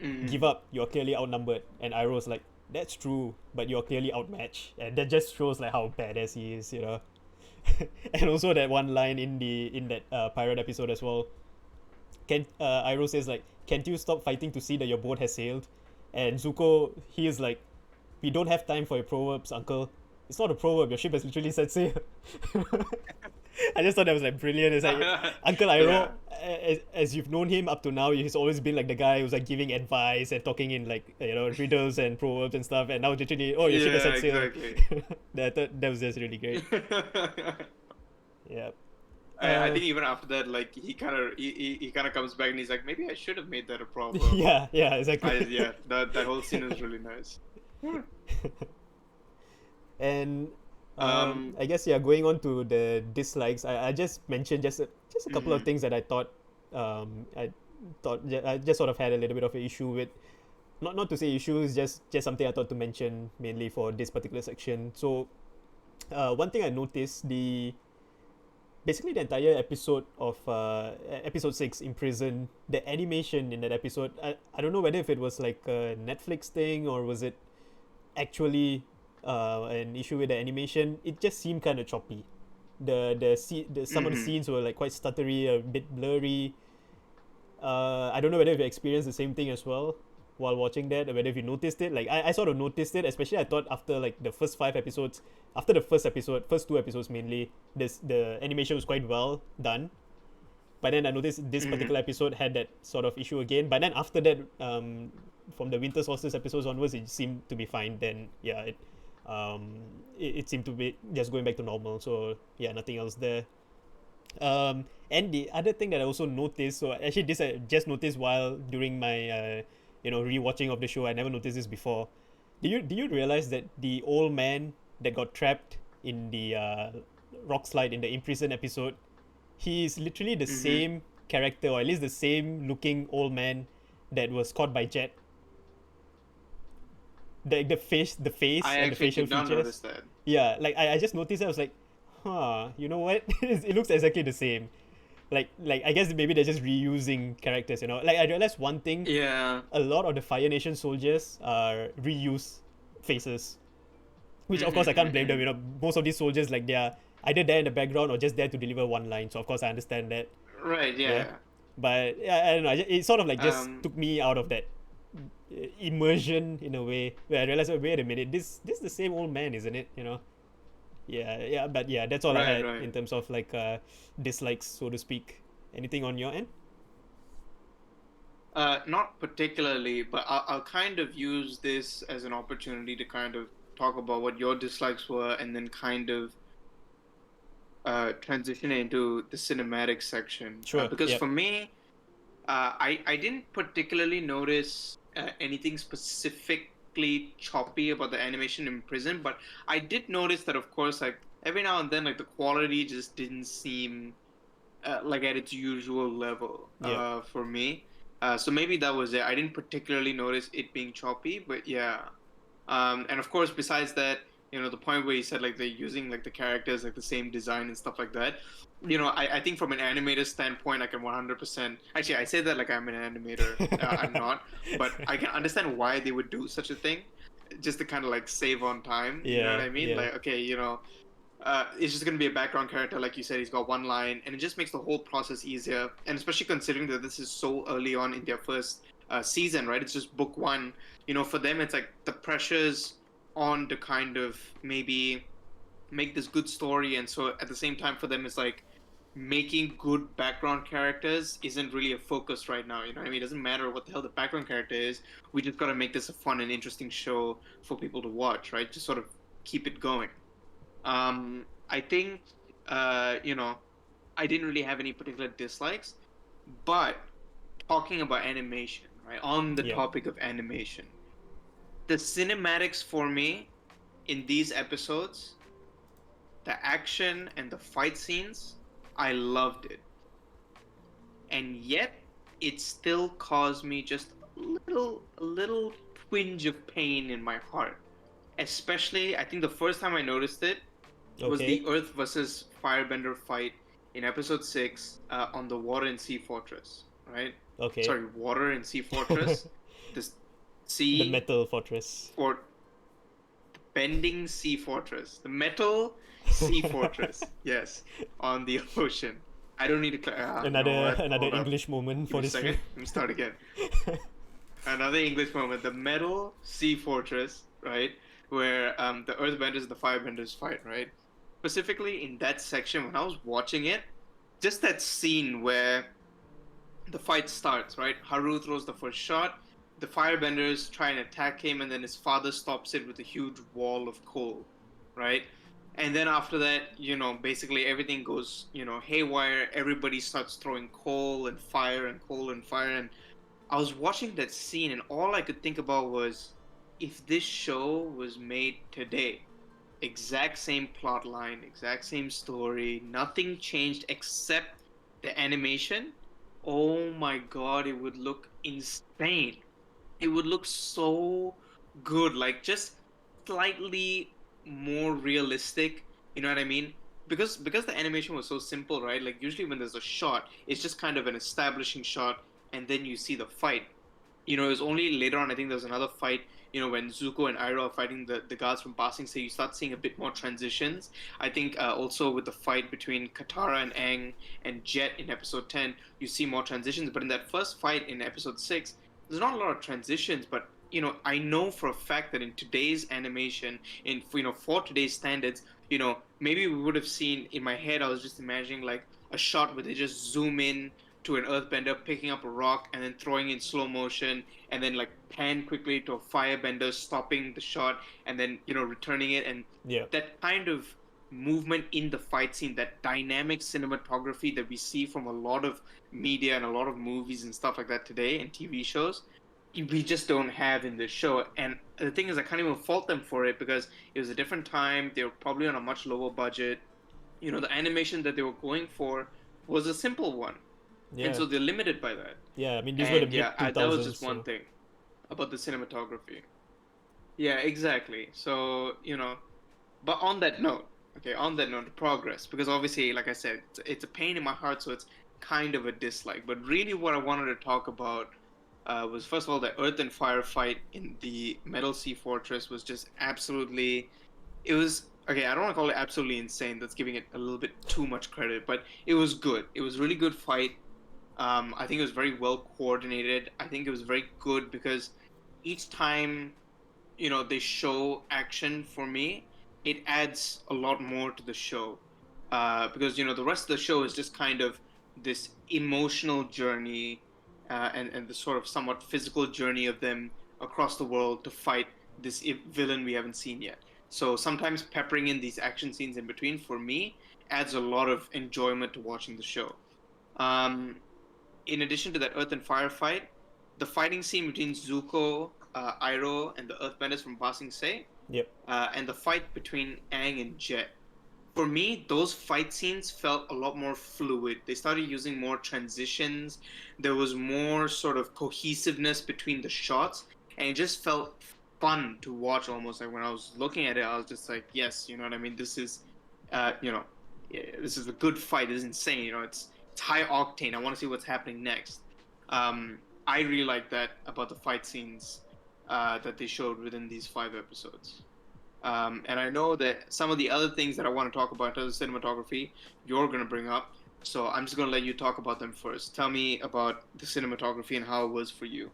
Mm. "Give up, you're clearly outnumbered," and Iroh was like, "That's true, but you're clearly outmatched," and that just shows like how badass he is. And also that one line in that pirate episode as well. Can Iroh says like, "Can't you stop fighting to see that your boat has sailed?" And Zuko, he is like, "We don't have time for your proverbs, uncle. It's not a proverb. Your ship has literally set sail." I just thought that was like brilliant. It's like Uncle Yeah, Iroh, as you've known him up to now, he's always been like the guy who's like giving advice and talking in like riddles and proverbs and stuff. And now literally, oh, your ship has yeah, set sail. exactly. That was just really great. Yeah. I Uh, think even after that, like he kind of comes back and he's like, maybe I should have made that a proverb. yeah, exactly. Yeah, that whole scene is really nice. And Um, I guess, yeah, going on to the dislikes, I just mentioned just a couple of mhm. things that I thought I just sort of had a little bit of an issue with. Not to say issues, just something I thought to mention mainly for this particular section. So one thing I noticed, the basically the entire episode of episode 6 in prison, the animation in that episode, I don't know whether if it was like a Netflix thing, or was it actually an issue with the animation. It just seemed kind of choppy. The some of the Mhm. scenes were like quite stuttery, a bit blurry. I don't know whether you experienced the same thing as well while watching that, or whether if you noticed it. Like I sort of noticed it, especially I thought after like the first 5 episodes, after the first 2 episodes mainly, the animation was quite well done. But then I noticed this Mhm. particular episode had that sort of issue again. But then after that, from the Winter Solstice episodes onwards, it seemed to be fine. Then yeah, it seemed to be just going back to normal. So yeah, nothing else there. And the other thing that I also noticed, so actually this I just noticed while during my rewatching of the show. I never noticed this before. Do you realize that the old man that got trapped in the rock slide in the imprisoned episode, he is literally the Mm-hmm. same character, or at least the same looking old man that was caught by Jet. The face I and the actually facial did not notice features. that. Yeah, like I just noticed. I was like, you know what? It looks exactly the same. Like I guess maybe they're just reusing characters. Like I realized one thing: Yeah. a lot of the Fire Nation soldiers are reuse faces, which of course I Mm-hmm, can't blame them. mm-hmm. Most of these soldiers, like, they're either there in the background or just there to deliver one line. So of course I understand that. Right. Yeah, Yeah. but yeah, I don't know. It sort of like just Um. took me out of that immersion in a way where I realized, oh, wait a minute, this is the same old man, isn't it? Yeah, yeah, but yeah, that's all I Right. had Right. in terms of like dislikes, so to speak. Anything on your end? Not particularly, but I'll kind of use this as an opportunity to kind of talk about what your dislikes were, and then kind of transition into the cinematic section. Sure. Because Yep. for me, I didn't particularly notice anything specifically choppy about the animation in prison, but I did notice that, of course, like every now and then, like the quality just didn't seem like at its usual level Yep. for me. So maybe that was it. I didn't particularly notice it being choppy, but yeah. And of course, besides that, the point where you said like they're using like the characters like the same design and stuff like that. I think from an animator standpoint, I can 100%. Actually, I say that like I'm an animator. I'm not, but I can understand why they would do such a thing, just to kind of like save on time. You know what Yeah. I mean? Yeah. Like, okay, it's just going to be a background character, like you said. He's got one line, and it just makes the whole process easier. And especially considering that this is so early on in their first season, right? It's just book one. For them, it's like the pressures on to kind of maybe make this good story, and so at the same time, for them, it's like making good background characters isn't really a focus right now. You know what I mean? It doesn't matter what the hell the background character is. We just got to make this a fun and interesting show for people to watch, right? Just sort of keep it going. I think, I didn't really have any particular dislikes, but talking about animation, right? On the Yep. topic of animation, the cinematics for me in these episodes, the action and the fight scenes, I loved it. And yet, it still caused me just a little twinge of pain in my heart. Especially, I think the first time I noticed it was Okay. the Earth versus Firebender fight in episode 6 on the Water and Sea Fortress, right? Okay. Sorry, Water and Sea Fortress. This The sea metal fortress. for bending sea fortress. The metal sea fortress. Yes, on the ocean. I don't need to. You know Another what? another Hold up. English moment Give me for a this second. stream. Let me start again. Another English moment. The metal sea fortress, right? Where the earthbenders and the firebenders fight, right? Specifically in that section, when I was watching it, just that scene where the fight starts, right? Haru throws the first shot. The firebenders try and attack him, and then his father stops it with a huge wall of coal, right? And then after that, basically everything goes, haywire. Everybody starts throwing coal and fire and coal and fire. And I was watching that scene, and all I could think about was, if this show was made today, exact same plot line, exact same story, nothing changed except the animation. Oh my god, it would look insane. It would look so good, like just slightly more realistic. You know what I mean? Because the animation was so simple, right? Like usually when there's a shot, it's just kind of an establishing shot, and then you see the fight. It was only later on, I think there was another fight, when Zuko and Iroh are fighting the guards from Passing, so you start seeing a bit more transitions. I think also with the fight between Katara and Aang and Jet in episode 10, you see more transitions. But in that first fight in episode 6, there's not a lot of transitions, but I know for a fact that in today's animation, for today's standards, maybe we would have seen, in my head I was just imagining like a shot where they just zoom in to an earthbender picking up a rock and then throwing in slow motion, and then like pan quickly to a firebender stopping the shot and then returning it, and Yeah. that kind of movement in the fight scene, that dynamic cinematography that we see from a lot of media and a lot of movies and stuff like that today and TV shows, we just don't have in this show. And the thing is, I can't even fault them for it because it was a different time. They were probably on a much lower budget. The animation that they were going for was a simple one, and Yeah. so they're limited by that. Yeah. I mean, these were the And mid yeah, that was 2000s, just one so thing about the cinematography. Yeah, exactly. So, but on that note, okay, on that note, progress, because obviously, like I said, it's a pain in my heart, so it's kind of a dislike. But really, what I wanted to talk about was, first of all, the Earth and Fire fight in the Metal Sea Fortress was just absolutely. It was okay. I don't want to call it absolutely insane. That's giving it a little bit too much credit, but it was good. It was really good fight. I think it was very well coordinated. I think it was very good because each time they show action, for me it adds a lot more to the show, because the rest of the show is just kind of this emotional journey, and the sort of somewhat physical journey of them across the world to fight this villain we haven't seen yet. So sometimes peppering in these action scenes in between, for me, adds a lot of enjoyment to watching the show. um, in addition to that Earth and Fire fight, the fighting scene between Zuko, Iroh, and the Earthbenders from Ba Sing Se, yep. and the fight between Aang and Jet. For me, those fight scenes felt a lot more fluid. They started using more transitions. There was more sort of cohesiveness between the shots, and it just felt fun to watch. Almost like when I was looking at it, I was just like, "Yes, you know what I mean. This is, this is a good fight. It's insane. It's high octane. I want to see what's happening next." I really like that about the fight scenes that they showed within these 5 episodes. And I know that some of the other things that I want to talk about in terms of cinematography, you're going to bring up. So I'm just going to let you talk about them first. Tell me about the cinematography and how it was for you.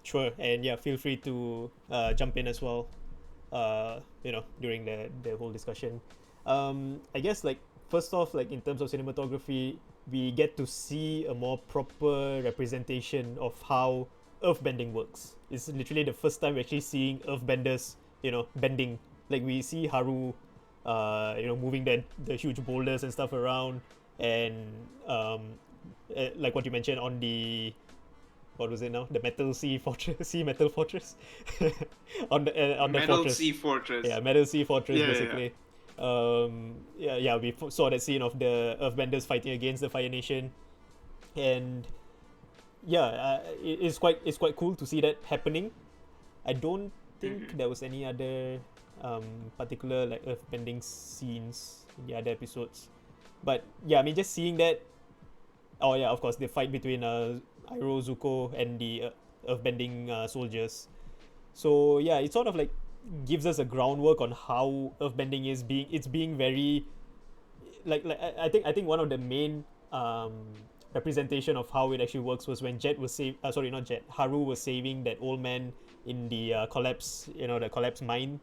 Sure. And yeah, feel free to jump in as well. During the whole discussion. I guess like first off, like in terms of cinematography, we get to see a more proper representation of how earthbending works. It's literally the first time we're actually seeing earthbenders, bending. Like we see Haru, moving the huge boulders and stuff around, and like what you mentioned on the what was it now? The Metal Sea Fortress, Sea Metal Fortress, on the Metal fortress. Sea Fortress. Yeah, Metal Sea Fortress Yeah, yeah, yeah. basically. Yeah, we saw that scene of the Earthbenders fighting against the Fire Nation, and yeah, it's quite cool to see that happening. I don't think Mm-hmm. there was any other particular like earthbending scenes in the other episodes, but yeah, I mean just seeing that. Oh yeah, of course the fight between Iroh, Zuko, and the earthbending soldiers. So yeah, it sort of like gives us a groundwork on how earthbending is being very like I think one of the main representation of how it actually works was when Jet was sorry, not Jet, Haru was saving that old man in the the collapse mine.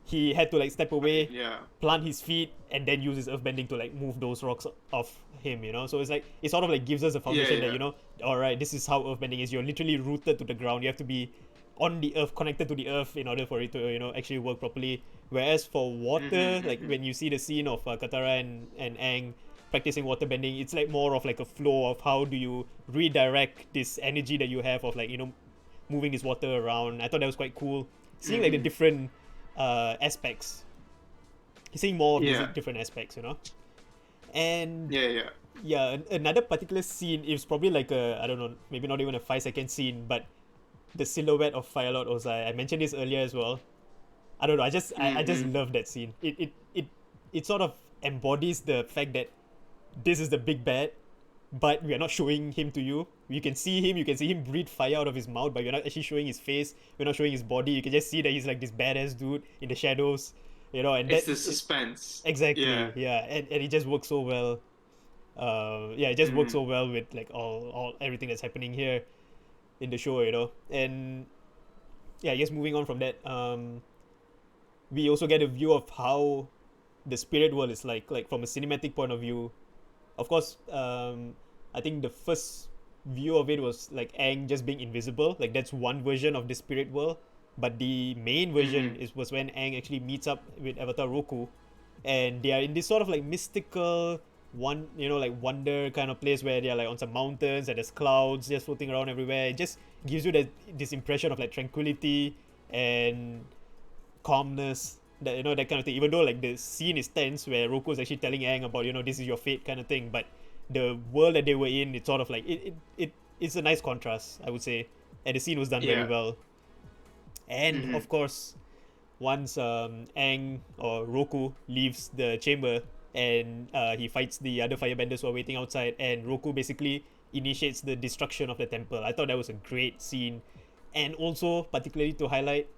He had to like step away, Yeah. plant his feet, and then use his earthbending to like move those rocks off him. So it's like it sort of like gives us a Yeah, foundation that yeah. all right, this is how earthbending is. You're literally rooted to the ground. You have to be on the earth, connected to the earth in order for it to actually work properly. Whereas for water, Mm-hmm, like mm-hmm. when you see the scene of Katara and Aang practicing water bending, it's like more of like a flow of how do you redirect this energy that you have of like moving this water around. I thought that was quite cool, seeing like the Mm-hmm. different aspects, seeing more of these Yeah. different aspects, and Yeah, yeah. yeah, another particular scene is probably like a, I don't know, maybe not even a 5 second scene, but the silhouette of Firelord Ozai. I mentioned this earlier as well. I don't know. I just Mm-hmm. love that scene. It sort of embodies the fact that this is the big bad, but we are not showing him to you. You can see him. You can see him breathe fire out of his mouth, but we're not actually showing his face. We're not showing his body. You can just see that he's like this badass dude in the shadows, and It's that the suspense. Yeah. exactly, yeah, and it just works so well. Yeah, it just works Mm-hmm. so well with like all everything that's happening here in the show, and yeah, I guess moving on from that, we also get a view of how the spirit world is like from a cinematic point of view. Of course, I think the first view of it was like Aang just being invisible. Like that's one version of the spirit world. But the main version Mm-hmm. was when Aang actually meets up with Avatar Roku, and they are in this sort of like mystical like wonder kind of place where they are like on some mountains and there's clouds just floating around everywhere. It just gives you this impression of like tranquility and calmness, that that kind of thing. Even though like the scene is tense where Roku is actually telling Aang about this is your fate kind of thing, but the world that they were in, it's sort of like it's a nice contrast, I would say, and the scene was done very Yeah. well. And Mm-hmm. of course, once Aang or Roku leaves the chamber and he fights the other firebenders who are waiting outside, and Roku basically initiates the destruction of the temple. I thought that was a great scene, and also particularly to highlight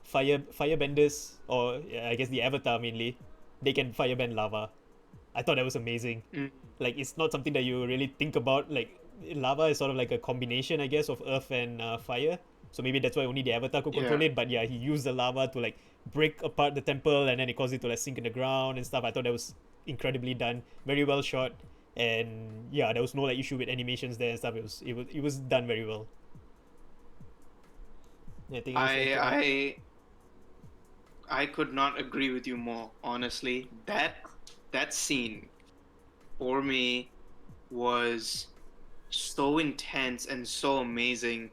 firebenders, or yeah, I guess the Avatar mainly, they can firebend lava. I thought that was amazing. Mm-hmm. Like it's not something that you really think about. Like lava is sort of like a combination, I guess, of earth and fire. So maybe that's why only the Avatar could Yeah. control it. But yeah, he used the lava to like break apart the temple, and then it caused it to like sink in the ground and stuff. I thought that was incredibly done, very well shot, and yeah, there was no like issue with animations there and stuff. It was done very well. Anything else you like to add? I I could not agree with you more, honestly. That scene for me was so intense and so amazing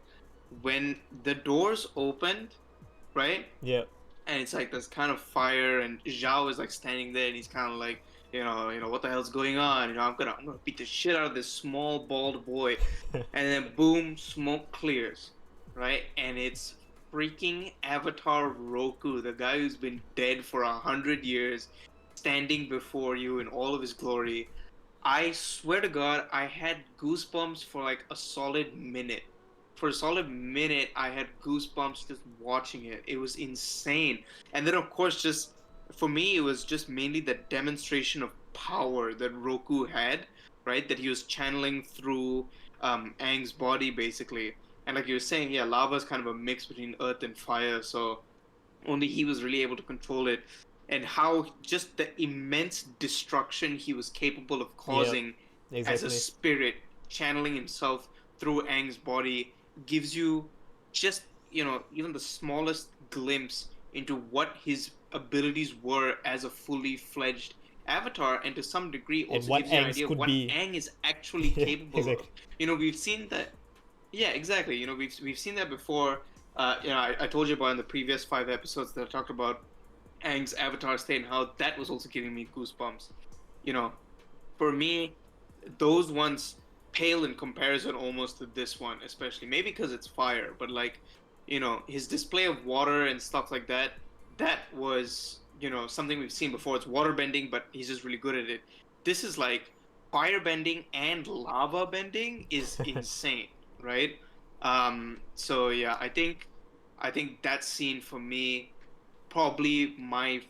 when the doors opened, right? Yeah, And it's like this kind of fire, and Zhao is like standing there, and he's kind of like, what the hell's going on? I'm gonna beat the shit out of this small bald boy, and then boom, smoke clears, right? And it's freaking Avatar Roku, the guy who's been dead for 100 years, standing before you in all of his glory. I swear to God, I had goosebumps for like a solid minute. For a solid minute, I had goosebumps just watching it. It was insane. And then, of course, just for me, it was just mainly the demonstration of power that Roku had, right? That he was channeling through Aang's body, basically. And like you were saying, yeah, lava is kind of a mix between earth and fire. So only he was really able to control it, and how just the immense destruction he was capable of yeah, causing as a exactly. spirit channeling himself through Aang's body gives you just even the smallest glimpse into what his abilities were as a fully fledged avatar, and to some degree And also what gives you an Aang's idea of could what be. Aang is actually Yeah, capable of. exactly. We've seen that. Yeah, exactly. We've seen that before. I told you about in the previous 5 episodes that I talked about Aang's avatar state and how that was also giving me goosebumps. You know, for me, those ones pale in comparison almost to this one, especially maybe because it's fire, but like, his display of water and stuff like that. That was something we've seen before. It's water bending, but he's just really good at it. This is like fire bending and lava bending is insane, right? So yeah, I think that scene for me probably my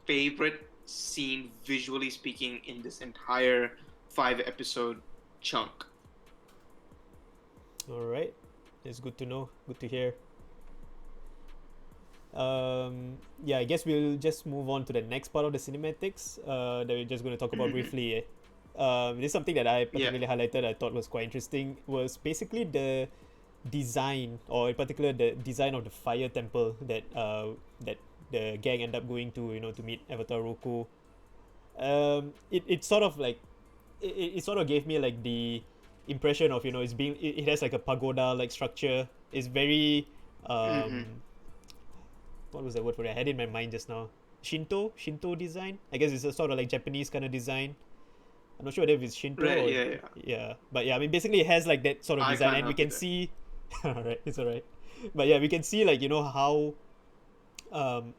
favorite scene visually speaking in this entire 5 episode chunk. All right, it's good to know. Good to hear. Yeah, I guess we'll just move on to the next part of the cinematics that we're just going to talk about briefly. This is something that I Yeah. particularly highlighted. I thought was quite interesting. Was basically the design, or in particular the design of the fire temple that the gang end up going to, to meet Avatar Roku. It sort of like it sort of gave me like the impression of it has like a pagoda like structure. It's very Mm-hmm. what was the word for it? I had it in my mind just now. Shinto design. I guess it's a sort of like Japanese kind of design. I'm not sure if it's Shinto Right. or Yeah. Yeah. yeah, but yeah, I mean basically it has like that sort of I design, can't and we help you can there. see. Alright, it's alright. But yeah, we can see like how um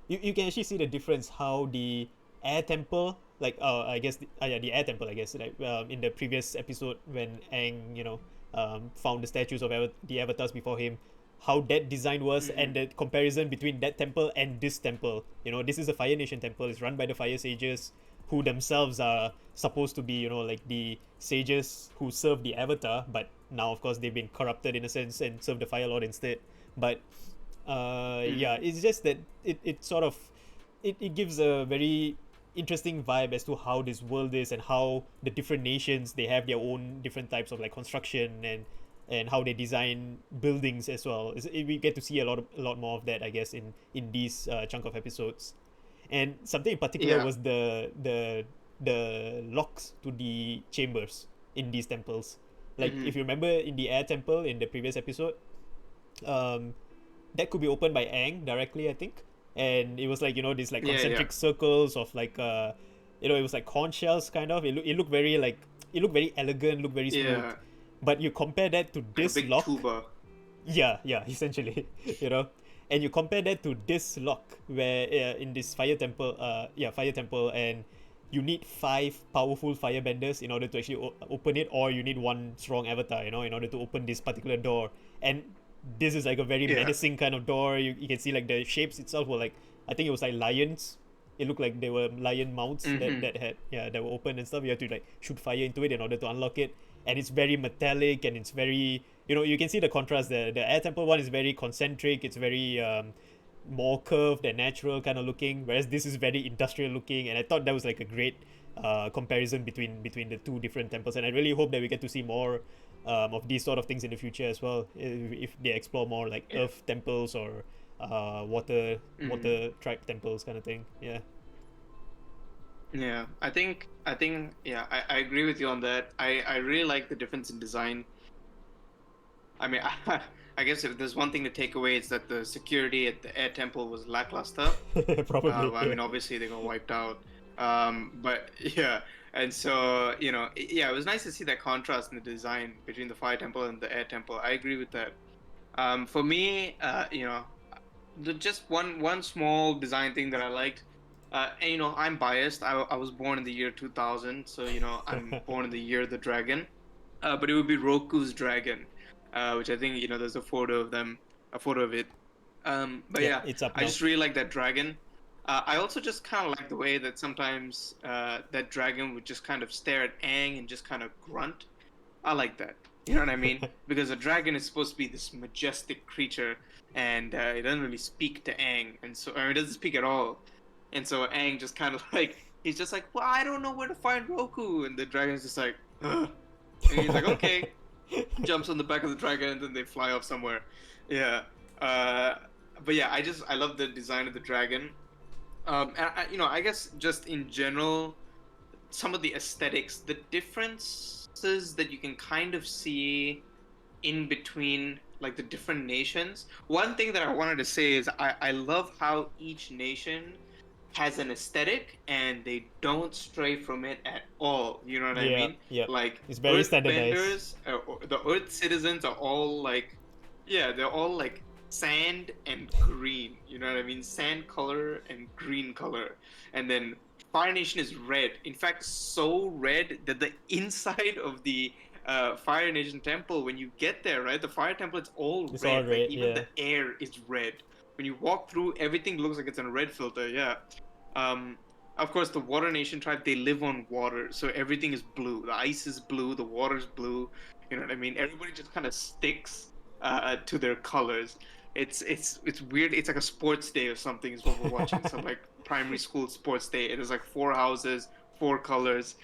you can actually see the difference how the air temple, like I guess the air temple, I guess, like in the previous episode when Aang found the statues of the avatars before him, how that design was, Mm-hmm. and the comparison between that temple and this temple. This is a Fire Nation temple. It's run by the Fire Sages, who themselves are supposed to be like the sages who serve the avatar, but now of course they've been corrupted in a sense and serve the Fire Lord instead. But yeah, Mm-hmm. it's just that it sort of it gives a very interesting vibe as to how this world is and how the different nations they have their own different types of like construction and how they design buildings as well. We get to see a lot more of that, I guess, in these chunk of episodes. And something in particular Yeah. was the locks to the chambers in these temples. Like Hmm. if you remember in the air temple in the previous episode, um, that could be opened by Aang directly, I think. And it was like, these like Yeah, yeah, concentric circles of like it was like conch shells kind of. It looked very like it looked very elegant, looked very smooth. yeah. But you compare that to Like a this big lock, tuba. yeah, essentially, you know. And you compare that to this lock where in this fire temple, and you need 5 powerful firebenders in order to actually open it, or you need one strong avatar, in order to open this particular door. And this is like a very Yeah. menacing kind of door. You can see like the shapes itself were like, I think it was like lions. It looked like they were lion mounts Hmm. that were open and stuff. You have to like shoot fire into it in order to unlock it, and it's very metallic and it's very, you can see the contrast there. The air temple one is very concentric. It's very more curved and natural kind of looking, whereas this is very industrial looking. And I thought that was like a great comparison between the two different temples. And I really hope that we get to see more of these sort of things in the future as well, if they explore more like Yeah. earth temples or water Hmm. water tribe temples kind of thing. Yeah. Yeah. I think yeah, I agree with you on that. I really like the difference in design. I mean, I guess if there's one thing to take away, it's that the security at the air temple was lackluster. Probably, I yeah. mean, obviously they got wiped out. But yeah, and so yeah, it was nice to see that contrast in the design between the fire temple and the air temple. I agree with that. For me, just one small design thing that I liked. And I'm biased. I was born in the year 2000, so I'm born in the year of the dragon. But it would be Roku's dragon, which I think there's a photo of it. But Yep, yeah, it's up I now. just really like that dragon. I also just kind of like the way that sometimes that dragon would just kind of stare at Aang and just kind of grunt. I like that. You know what I mean? Because a dragon is supposed to be this majestic creature, and it doesn't really speak to Aang, and so or it doesn't speak at all. And so Aang just kind of like he's just like, well, I don't know where to find Roku, and the dragon's just like, ugh. And he's like, okay, jumps on the back of the dragon, and then they fly off somewhere. Yeah. Uh, but yeah, I love the design of the dragon. And I guess just in general, some of the aesthetics, the differences that you can kind of see in between like the different nations. One thing that I wanted to say is I love how each nation has an aesthetic and they don't stray from it at all. You know what I Yeah, mean? yep. Like It's very standardized. Earthbenders, the Earth citizens are all like, yeah, they're all like sand and green. You know what I mean? Sand color and green color. And then Fire Nation is red. In fact, so red that the inside of the Fire Nation temple, when you get there, right, the Fire temple, it's all It's all red. Like red, even yeah. the air is red. When you walk through, everything looks like it's in a red filter. Yeah. Um, of course, the Water Nation tribe, they live on water, so everything is blue. The ice is blue, the water's blue. You know what I mean? Everybody just kind of sticks to their colors. It's weird. It's like a sports day or something. Is what we're watching. Some like primary school sports day. It is like 4 houses, 4 colors.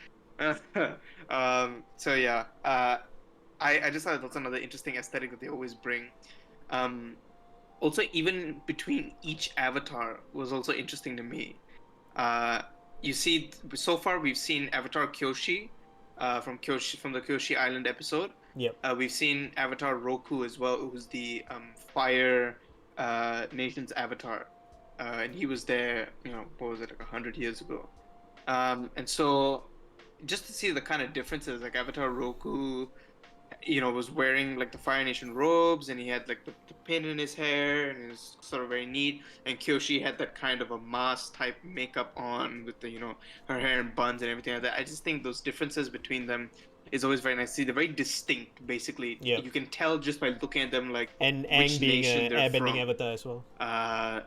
So yeah, I just thought that's another interesting aesthetic that they always bring. Um, Also, even between each avatar was also interesting to me. Uh, you see, so far we've seen Avatar Kyoshi, from the Kyoshi Island episode. Yep. We've seen Avatar Roku as well, who's the Fire Nation's avatar, and he was there. What was it, like 100 years ago? And so just to see the kind of differences, like Avatar Roku was wearing like the Fire Nation robes, and he had like the pin in his hair, and it was sort of very neat. And Kyoshi had that kind of a mask type makeup on with the her hair in buns and everything like that. I just think those differences between them is always very nice to see. They're very distinct, basically. Yep. You can tell just by looking at them like And which Aang being nation a they're airbending from. avatar as well.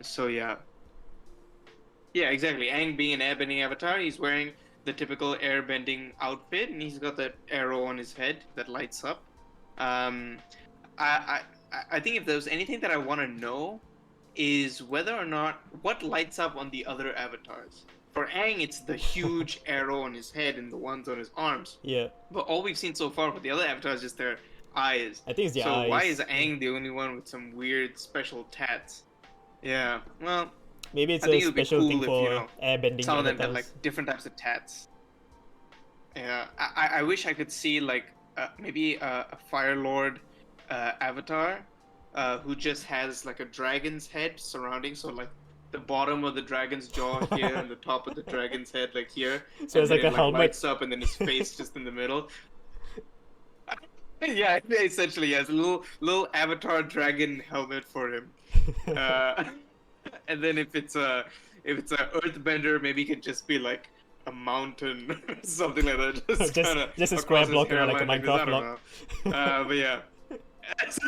So yeah, yeah, exactly. Aang being an airbending avatar, he's wearing the typical airbending outfit, and he's got that arrow on his head that lights up. Um, I think if there was anything that I want to know, is whether or not what lights up on the other avatars. For Aang, it's the huge arrow on his head and the ones on his arms. Yeah. But all we've seen so far with the other avatars is just their eyes. I think it's the So why eyes. is Aang the only one with some weird special tats? Yeah, well, Maybe it's I think a it would be special cool thing if, for airbending some of them had avatars. like different types of tats. Yeah, I wish I could see like maybe a Fire Lord avatar who just has like a dragon's head surrounding, so like the bottom of the dragon's jaw here and the top of the dragon's head like here, So and it's then like a it like helmet. lights up, and then his face just in the middle. Yeah, essentially, yes, a little avatar dragon helmet for him. And then if it's a earthbender, maybe it could just be like a mountain, something like that, just Just- kind of just a square block, like a like this, Minecraft I don't block. know. But yeah, it's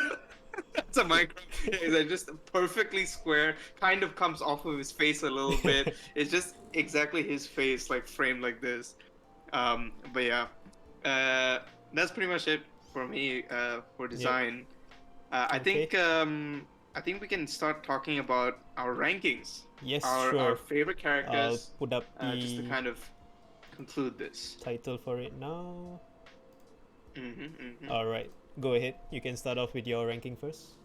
a Minecraft. It's just perfectly square. Kind of comes off of his face a little bit. It's just exactly his face, like framed like this. But yeah, that's pretty much it for me for design. Okay. I think we can start talking about our rankings. Yes, Our sure. favorite I'll characters, put up just to the kind of conclude this. title for it now. Mm-hmm. Alright, go ahead. You can start off with your ranking first.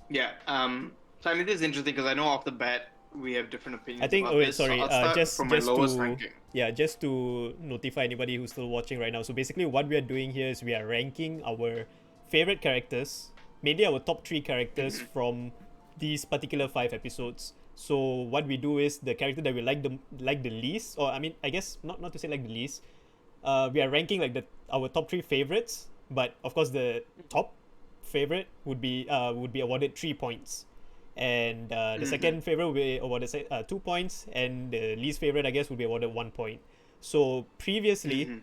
Yeah. So I mean, this is interesting because I know off the bat we have different opinions. I think. About Oh wait, this. sorry. So I'll start Just from my lowest to ranking. just to notify anybody who's still watching right now. So basically, what we are doing here is we are ranking our favorite characters, mainly our top 3 characters from these particular 5 episodes. So what we do is the character that we like the least, or I mean, I guess not to say like the least. We are ranking like our top 3 favorites, but of course the top favorite would be awarded 3 points, and the second favorite will be awarded 2 points, and the least favorite, I guess, would be awarded 1 point. So previously,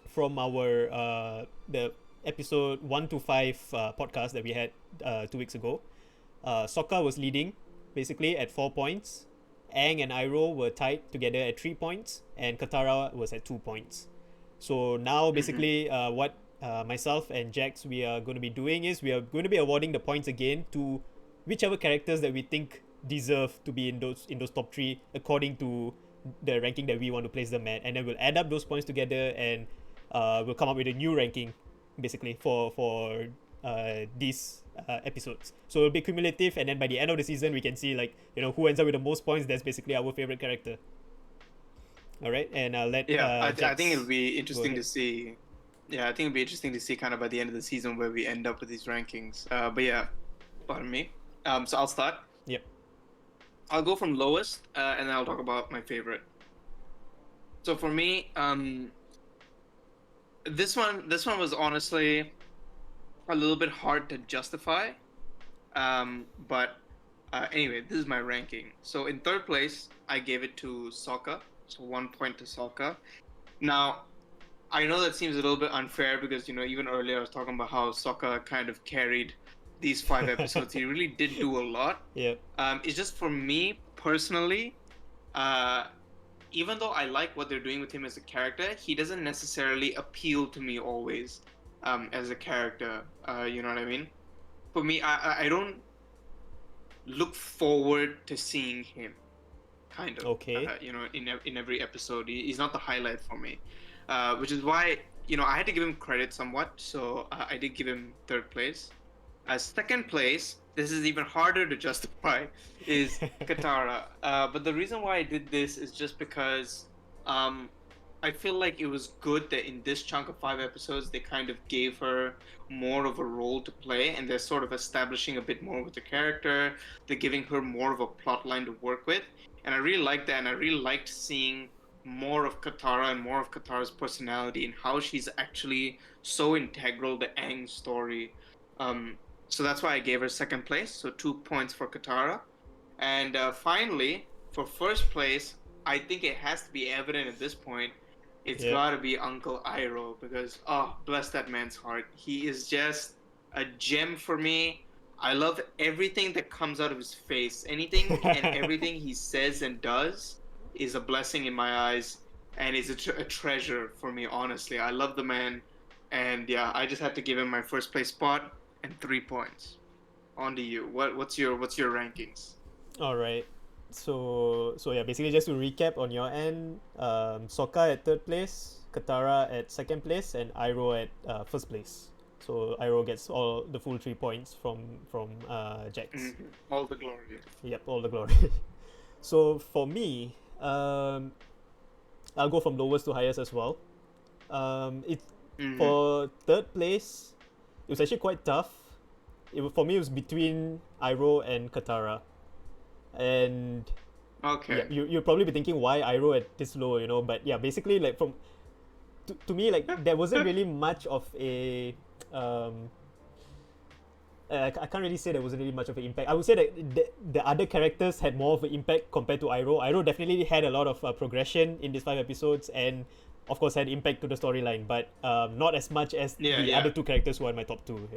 from our the episode 1 to 5 podcast that we had 2 weeks ago, Sokka was leading basically at 4 points. Aang and Iroh were tied together at 3 points, and Katara was at 2 points. So now basically what myself and Jax we are going to be doing is we are going to be awarding the points again to whichever characters that we think deserve to be in those top 3 according to the ranking that we want to place them at, and then we'll add up those points together, and we'll come up with a new ranking basically for these episodes. So it'll be cumulative, and then by the end of the season we can see, like, who ends up with the most points. That's basically our favorite character. All right, and I'll let I Jax think it'll be interesting ahead. to see. Yeah, I think it'll be interesting to see kind of by the end of the season where we end up with these rankings. But yeah, pardon me. So I'll start. Yep. I'll go from lowest, and then I'll talk about my favorite. So for me, this one was honestly a little bit hard to justify. But anyway, this is my ranking. So in third place, I gave it to Sokka. So 1 point to Sokka. Now, I know that seems a little bit unfair because, even earlier I was talking about how Sokka kind of carried these 5 episodes. He really did do a lot. Yeah. It's just for me personally, even though I like what they're doing with him as a character, he doesn't necessarily appeal to me always as a character. You know what I mean? For me, I don't look forward to seeing him. Kind of. Okay. In every episode, he's not the highlight for me, which is why I had to give him credit somewhat. So I did give him third place. Second place, this is even harder to justify, is Katara. But the reason why I did this is just because I feel like it was good that in this chunk of 5 episodes, they kind of gave her more of a role to play, and they're sort of establishing a bit more with the character. They're giving her more of a plot line to work with. And I really liked that, and I really liked seeing more of Katara and more of Katara's personality and how she's actually so integral to Aang's story. So that's why I gave her second place, so 2 points for Katara. And finally, for first place, I think it has to be evident at this point, it's got to be Uncle Iroh, because, bless that man's heart. He is just a gem for me. I love everything that comes out of his face. Anything and everything he says and does is a blessing in my eyes, and is a treasure for me, honestly. I love the man, and yeah, I just had to give him my first place spot and 3 points. on to you. What's your rankings? All right. So yeah, basically just to recap on your end, Sokka at third place, Katara at second place, and Iroh at first place. So Iroh gets all the full 3 points from Jax. All the glory. Yep, all the glory. So for me, I'll go from lowest to highest as well. It Mm-hmm. For third place, it was actually quite tough. For me, it was between Iroh and Katara, and yeah, Okay. you'll probably be thinking why Iroh at this low, but yeah, basically like to me, like there wasn't really much of a um I can't really say there wasn't really much of an impact. I would say that the other characters had more of an impact compared to Iroh. Iroh definitely had a lot of progression in these 5 episodes, and of course had impact to the storyline, but not as much as Yeah, the yeah, other two characters who are in my top two.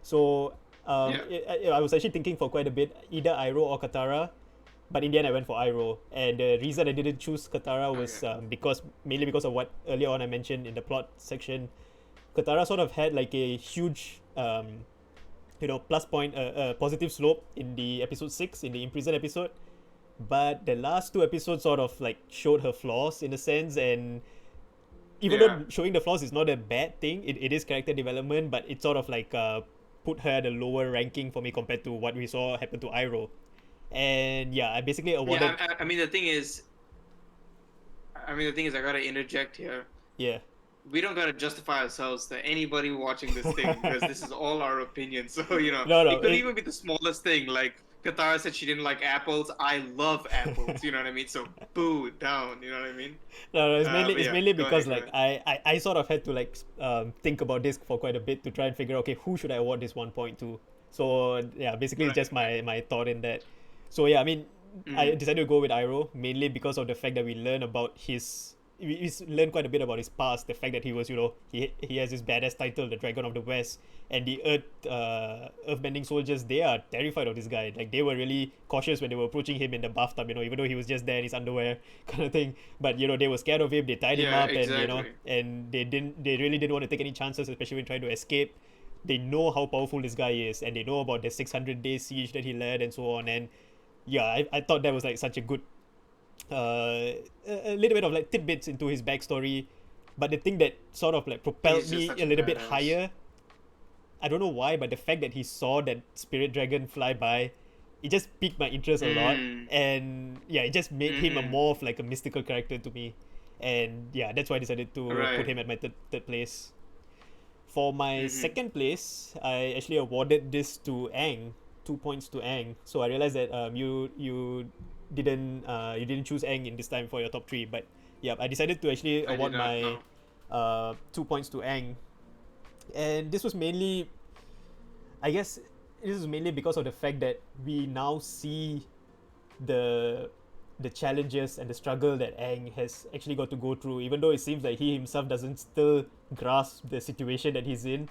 So yeah. I was actually thinking for quite a bit, either Iroh or Katara, but in the end I went for Iroh. And the reason I didn't choose Katara was Okay. mainly because of what earlier on I mentioned in the plot section. Katara sort of had like a huge plus point, positive slope in the episode 6, in the imprisoned episode, but the last two episodes sort of like showed her flaws in a sense. And even Yeah. though showing the flaws is not a bad thing, it is character development, but it sort of like put her at a lower ranking for me compared to what we saw happen to Iroh. And yeah, I basically Yeah. awarded. I mean, the thing is, I gotta interject here. Yeah. We don't gotta justify ourselves to anybody watching this thing because this is all our opinion. So No, no, it could even be the smallest thing. Like Katara said she didn't like apples. I love apples. You know what I mean? So boo down. You know what I mean? no, no, it's mainly But it's yeah, mainly go because ahead. Go like ahead. I sort of had to like think about this for quite a bit to try and figure out, okay, who should I award this 1 point to. So yeah, basically it's Right. just Right. my thought in that. So yeah, I mean, I Mm-hmm. decided to go with Iroh mainly because of the fact that we learn about we learn quite a bit about his past. The fact that he was, he has this badass title, the Dragon of the West, and the Earthbending soldiers, they are terrified of this guy. Like they were really cautious when they were approaching him in the bathtub, even though he was just there in his underwear, kind of thing. But they were scared of him. They tied him Yeah. up, and Exactly. they really didn't want to take any chances, especially when trying to escape. They know how powerful this guy is, and they know about the 600-day siege that he led, and so on. And yeah, I thought that was like such a good a little bit of like tidbits into his backstory. But the thing that sort of like propelled He's just me such a a little bit badass. higher, I don't know why, but the fact that he saw that spirit dragon fly by, it just piqued my interest a lot. Mm. And yeah, it just made him a Mm-hmm. more of like a mystical character to me. And yeah, that's why I decided to put Right. him at my third place. For my Mm-hmm. second place, I actually awarded this to Aang, 2 points to Aang. So I realized that you didn't choose Aang in this time for your top three, but yeah, I decided to actually I did award not my know. 2 points to Aang, and this was mainly, I guess, this is mainly because of the fact that we now see the the challenges and the struggle that Aang has actually got to go through, even though it seems like he himself doesn't still grasp the situation that he's in.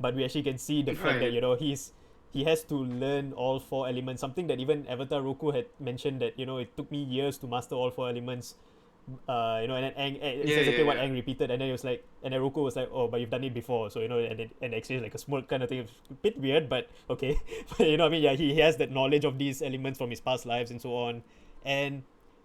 But we actually can see the fact that Right. he has to learn all four elements. Something that even Avatar Roku had mentioned, that it took me years to master all four elements. And then it's Yeah. Yeah. exactly what Yeah. Aang repeated, and then it was like, and then Roku was like, "Oh, but you've done it before," so and actually like a smirk kind of thing. It's a bit weird, but okay. But what I mean, yeah, he has that knowledge of these elements from his past lives and so on. And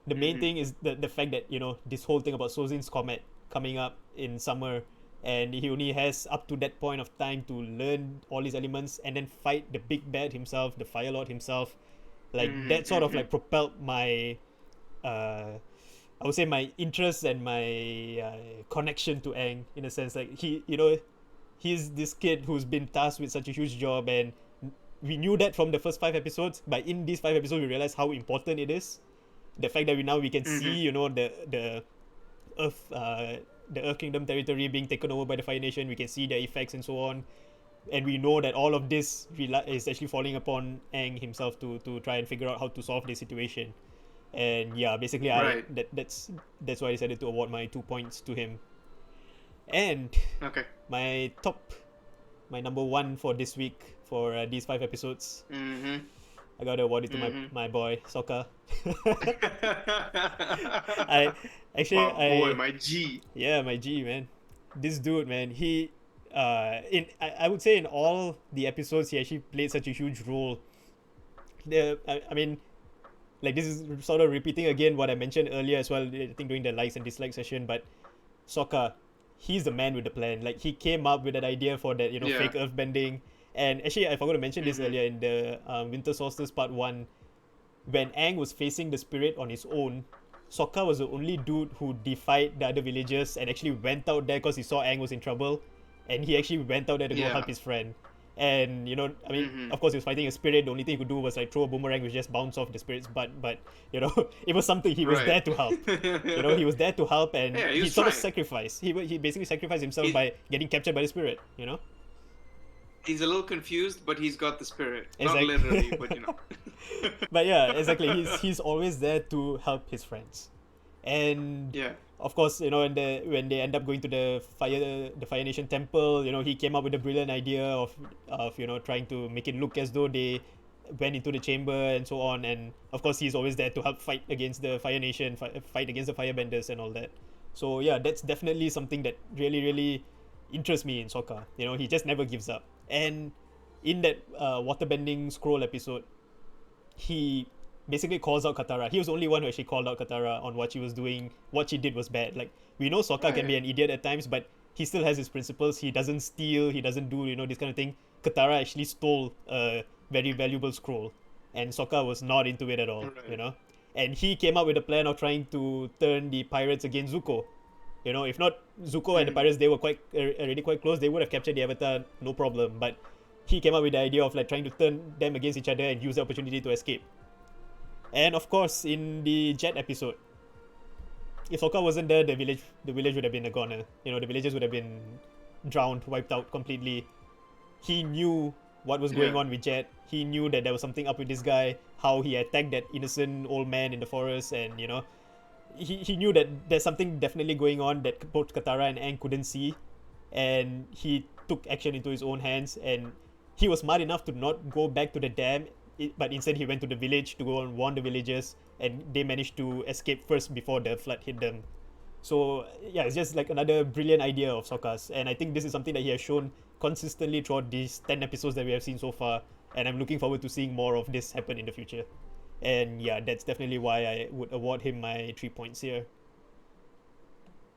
the main Mm-hmm. thing is the fact that this whole thing about Sozin's comet coming up in summer, and he only has up to that point of time to learn all these elements and then fight the big bad himself, the Fire Lord himself. Like that Mm-hmm. sort of Mm-hmm. like propelled my uh I would say my interest and my connection to Aang, in a sense. Like he's this kid who's been tasked with such a huge job, and we knew that from the first 5 episodes. But in these 5 episodes, we realized how important it is. The fact that we can Mm-hmm. see, the Earth, the Earth Kingdom territory being taken over by the Fire Nation. We can see their effects and so on, and we know that all of this is actually falling upon Aang himself to try and figure out how to solve this situation. And yeah, basically Right. that's why I decided to award my 2 points to him. And Okay. my my number one for this week, for these 5 episodes, Mm-hmm. I gotta award it to my Mm-hmm. my boy Sokka. I actually My boy, I my G. Yeah, my G, man. This dude, man, he I would say in all the episodes he actually played such a huge role. I mean, like this is sort of repeating again what I mentioned earlier as well, I think during the likes and dislikes session, but Sokka, he's the man with the plan. Like he came up with that idea for that, Yeah. fake earth bending. And actually I forgot to mention this earlier in the Winter Solstice Part 1, when Aang was facing the spirit on his own. Sokka was the only dude who defied the other villagers and actually went out there because he saw Aang was in trouble, and he actually went out there to go Yeah. help his friend. And I mean, Mhm. of course, he was fighting a spirit. The only thing he could do was like throw a boomerang, which just bounce off the spirit's butt. But it was something. He was Right. there to help. He was there to help, and Yeah, he he was sort of trying. sacrificed. He basically sacrificed himself He- by getting captured by the spirit. He's a little confused, but he's got the spirit. Not Exactly. literally, but But yeah, exactly. He's always there to help his friends, and Yeah. of course, when they end up going to the Fire Nation temple, he came up with a brilliant idea of trying to make it look as though they went into the chamber and so on. And of course, he's always there to help fight against the Fire Nation, fight against the Firebenders and all that. So yeah, that's definitely something that really really interests me in Sokka. He just never gives up. And in that waterbending scroll episode, he basically calls out Katara. He was the only one who actually called out Katara on what she was doing. What she did was bad. Like, we know Sokka can be an idiot at times, but he still has his principles. He doesn't steal. He doesn't do this kind of thing. Katara actually stole a very valuable scroll, and Sokka was not into it at all. Right. And he came up with a plan of trying to turn the pirates against Zuko. If not Zuko and the pirates, they were already quite close. They would have captured the Avatar, no problem. But he came up with the idea of like trying to turn them against each other and use the opportunity to escape. And of course, in the Jet episode, if Sokka wasn't there, the village would have been a goner. The villagers would have been drowned, wiped out completely. He knew what was going on with Jet. He knew that there was something up with this guy. How he attacked that innocent old man in the forest, and he knew that there's something definitely going on that both Katara and Aang couldn't see, and he took action into his own hands. And he was smart enough to not go back to the dam, but instead he went to the village to go and warn the villagers, and they managed to escape first before the flood hit them. So yeah, it's just like another brilliant idea of Sokka's, and I think this is something that he has shown consistently throughout these 10 episodes that we have seen so far, and I'm looking forward to seeing more of this happen in the future. And yeah, that's definitely why I would award him my 3 points here.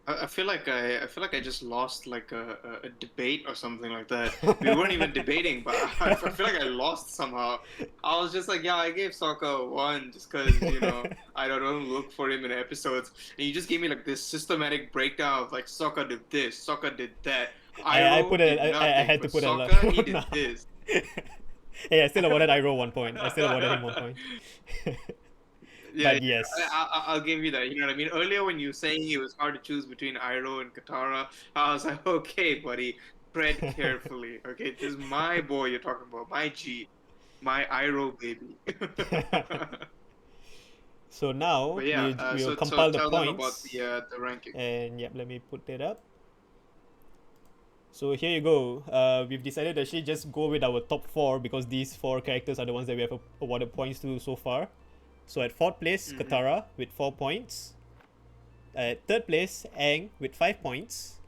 I feel like I just lost like a debate or something like that. We weren't even debating, but I feel like I lost somehow. I was just like, yeah, I gave Sokka a 1 just because I don't look for him in episodes, and you just gave me like this systematic breakdown of like Sokka did this, Sokka did that. I Iroh put did a nothing, I had to but put a lot. Sokka he did No. this. Hey, I still awarded Iroh 1 point. I still awarded him 1 point. Yeah, But yes. I'll give you that. You know what I mean? Earlier, when you were saying it was hard to choose between Iroh and Katara, I was like, okay, buddy, tread carefully. Okay, this is my boy you're talking about, my G, my Iroh baby. So now But yeah, we'll so compile the tell them about points. the ranking. And yep, let me put it up. So here you go. We've decided to actually just go with our top 4 because these 4 characters are the ones that we have awarded points to so far. So at 4th place, Katara with 4 points. At 3rd place, Aang with 5 points.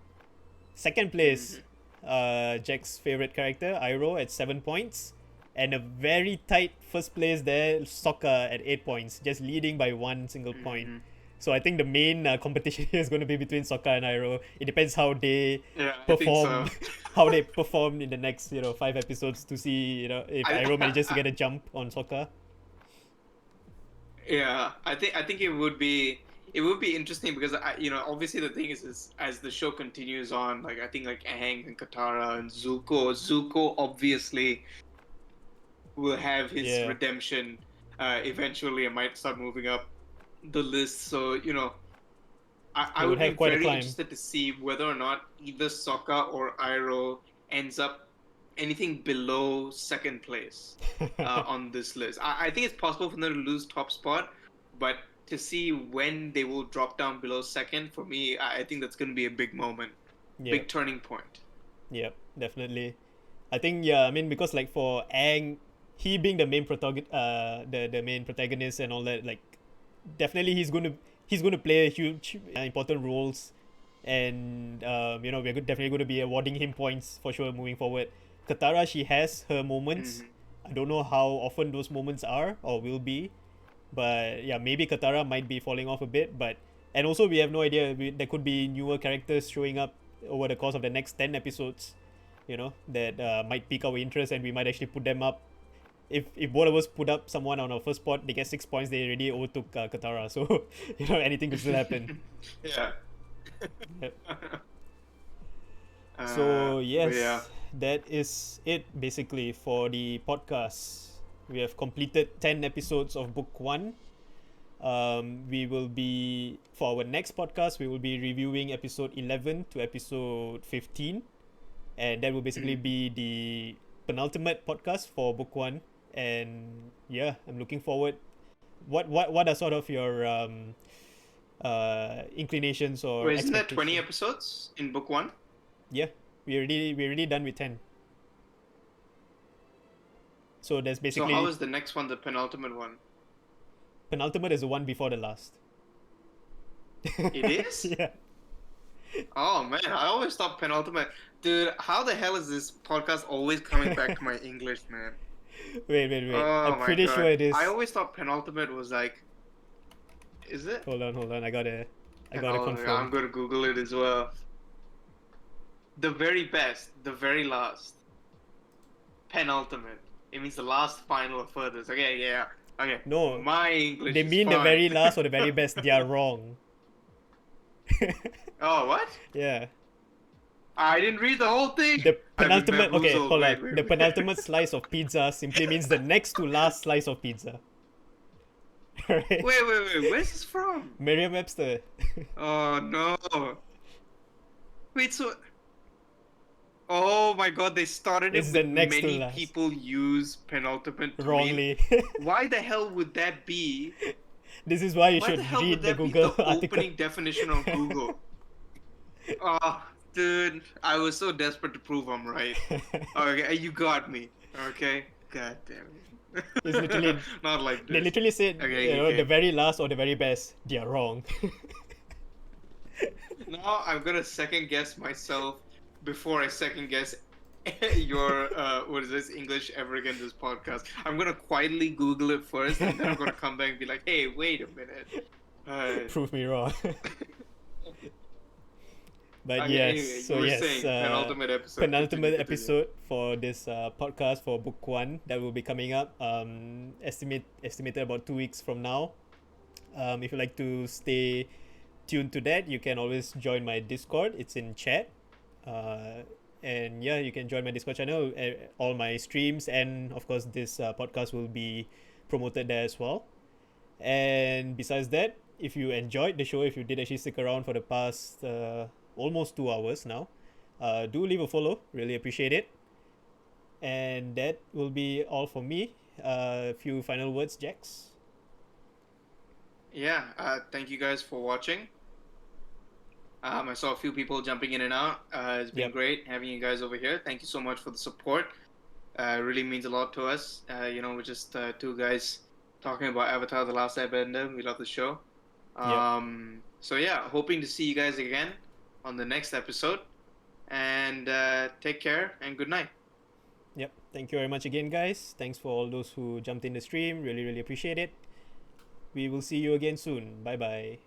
2nd place, Jack's favorite character, Iroh, at 7 points. And a very tight 1st place there, Sokka at 8 points, just leading by 1 single point. So I think the main competition here is going to be between Sokka and Iroh. It depends how they perform, how they perform in the next 5 episodes to see if Iroh manages to get a jump on Sokka. Yeah, I think it would be interesting because obviously the thing is as the show continues on, like I think like Aang and Katara and Zuko obviously will have his redemption eventually and might start moving up the list. So I would be very interested to see whether or not either Sokka or Iroh ends up anything below 2nd place on this list. I think it's possible for them to lose top spot, but to see when they will drop down below 2nd, for me, I think that's going to be a big moment, big turning point. Yep, definitely. I think I mean because like for Aang, he being the main the main protagonist and all that, like definitely he's going to play huge important roles and you know, we're definitely going to be awarding him points for sure moving forward. Katara, she has her moments. I don't know how often those moments are or will be, but yeah, maybe Katara might be falling off a bit. But and also we have no idea. There could be newer characters showing up over the course of the next 10 episodes. You know, that might pique our interest, and we might actually put them up. If both of us put up someone on our first spot, they get 6 points. They already overtook Katara, so you know, anything could still happen. Yeah. Yep. So yes, yeah. that is it basically for the podcast. We have completed 10 episodes of book 1. We will be, for our next podcast, we will be reviewing episode 11 to episode 15, and that will basically be the penultimate podcast for book 1. And yeah, I'm looking forward. What are sort of your inclinations or Wait, isn't there 20 expectations? episodes in book 1? Yeah, we're already done with 10. So there's So basically how is the next one the penultimate one? penultimate is the one before the last. It is? Yeah. Oh man, I always thought penultimate. Dude, how the hell is this podcast always coming back to my English, man? Wait. Oh I'm my pretty God. sure it is. I always thought penultimate was like, is it? Hold on. I gotta Oh, confirm. I'm gonna Google it as well. The very best, the very last. Penultimate. It means the last, final, or furthest. Okay, yeah. Okay. No, My English they is mean the fine. very last or the very best. They are wrong. Oh, what? Yeah. I didn't read the whole thing. The I've been penultimate. Okay, bamboozled. hold Wait, on. wait, The wait. penultimate slice of pizza simply means the next to last slice of pizza. Alright. Wait. Where's this from? Merriam-Webster. Oh no. Wait, so. Oh my God, they started It's it the with next to many last. people use penultimate to mean. Wrongly. Why the hell would that be? This is why you Why should the hell read would the that be Google the article. opening definition on Google? Oh, dude, I was so desperate to prove I'm right. Okay, you got me. Okay, god damn it. It's literally Not like They this. literally said, Okay, you know, okay. the very last or the very best. They are wrong. Now I'm gonna second guess myself before I second guess your what is this English ever again this podcast. I'm gonna quietly Google it first, and then I'm gonna come back and be like, hey, wait a minute. Prove me wrong. But Okay, yes, anyway, so you were yes, saying penultimate episode. penultimate Continue. episode for this podcast for book 1 that will be coming up. Estimated about 2 weeks from now. If you like to stay tuned to that, you can always join my Discord. It's in chat. And yeah, you can join my Discord channel. All my streams and of course this podcast will be promoted there as well. And besides that, if you enjoyed the show, if you did actually stick around for the past almost 2 hours now, do leave a follow. Really appreciate it. And that will be all for me. A few final words, Jax. Yeah, thank you guys for watching. I saw a few people jumping in and out. It's been Yep. great having you guys over here. Thank you so much for the support. It really means a lot to us. You know, we're just two guys talking about Avatar: The Last Airbender. We love the show. So yeah, hoping to see you guys again on the next episode. And take care and good night. Yep. Thank you very much again, guys. Thanks for all those who jumped in the stream. Really appreciate it. We will see you again soon. Bye bye.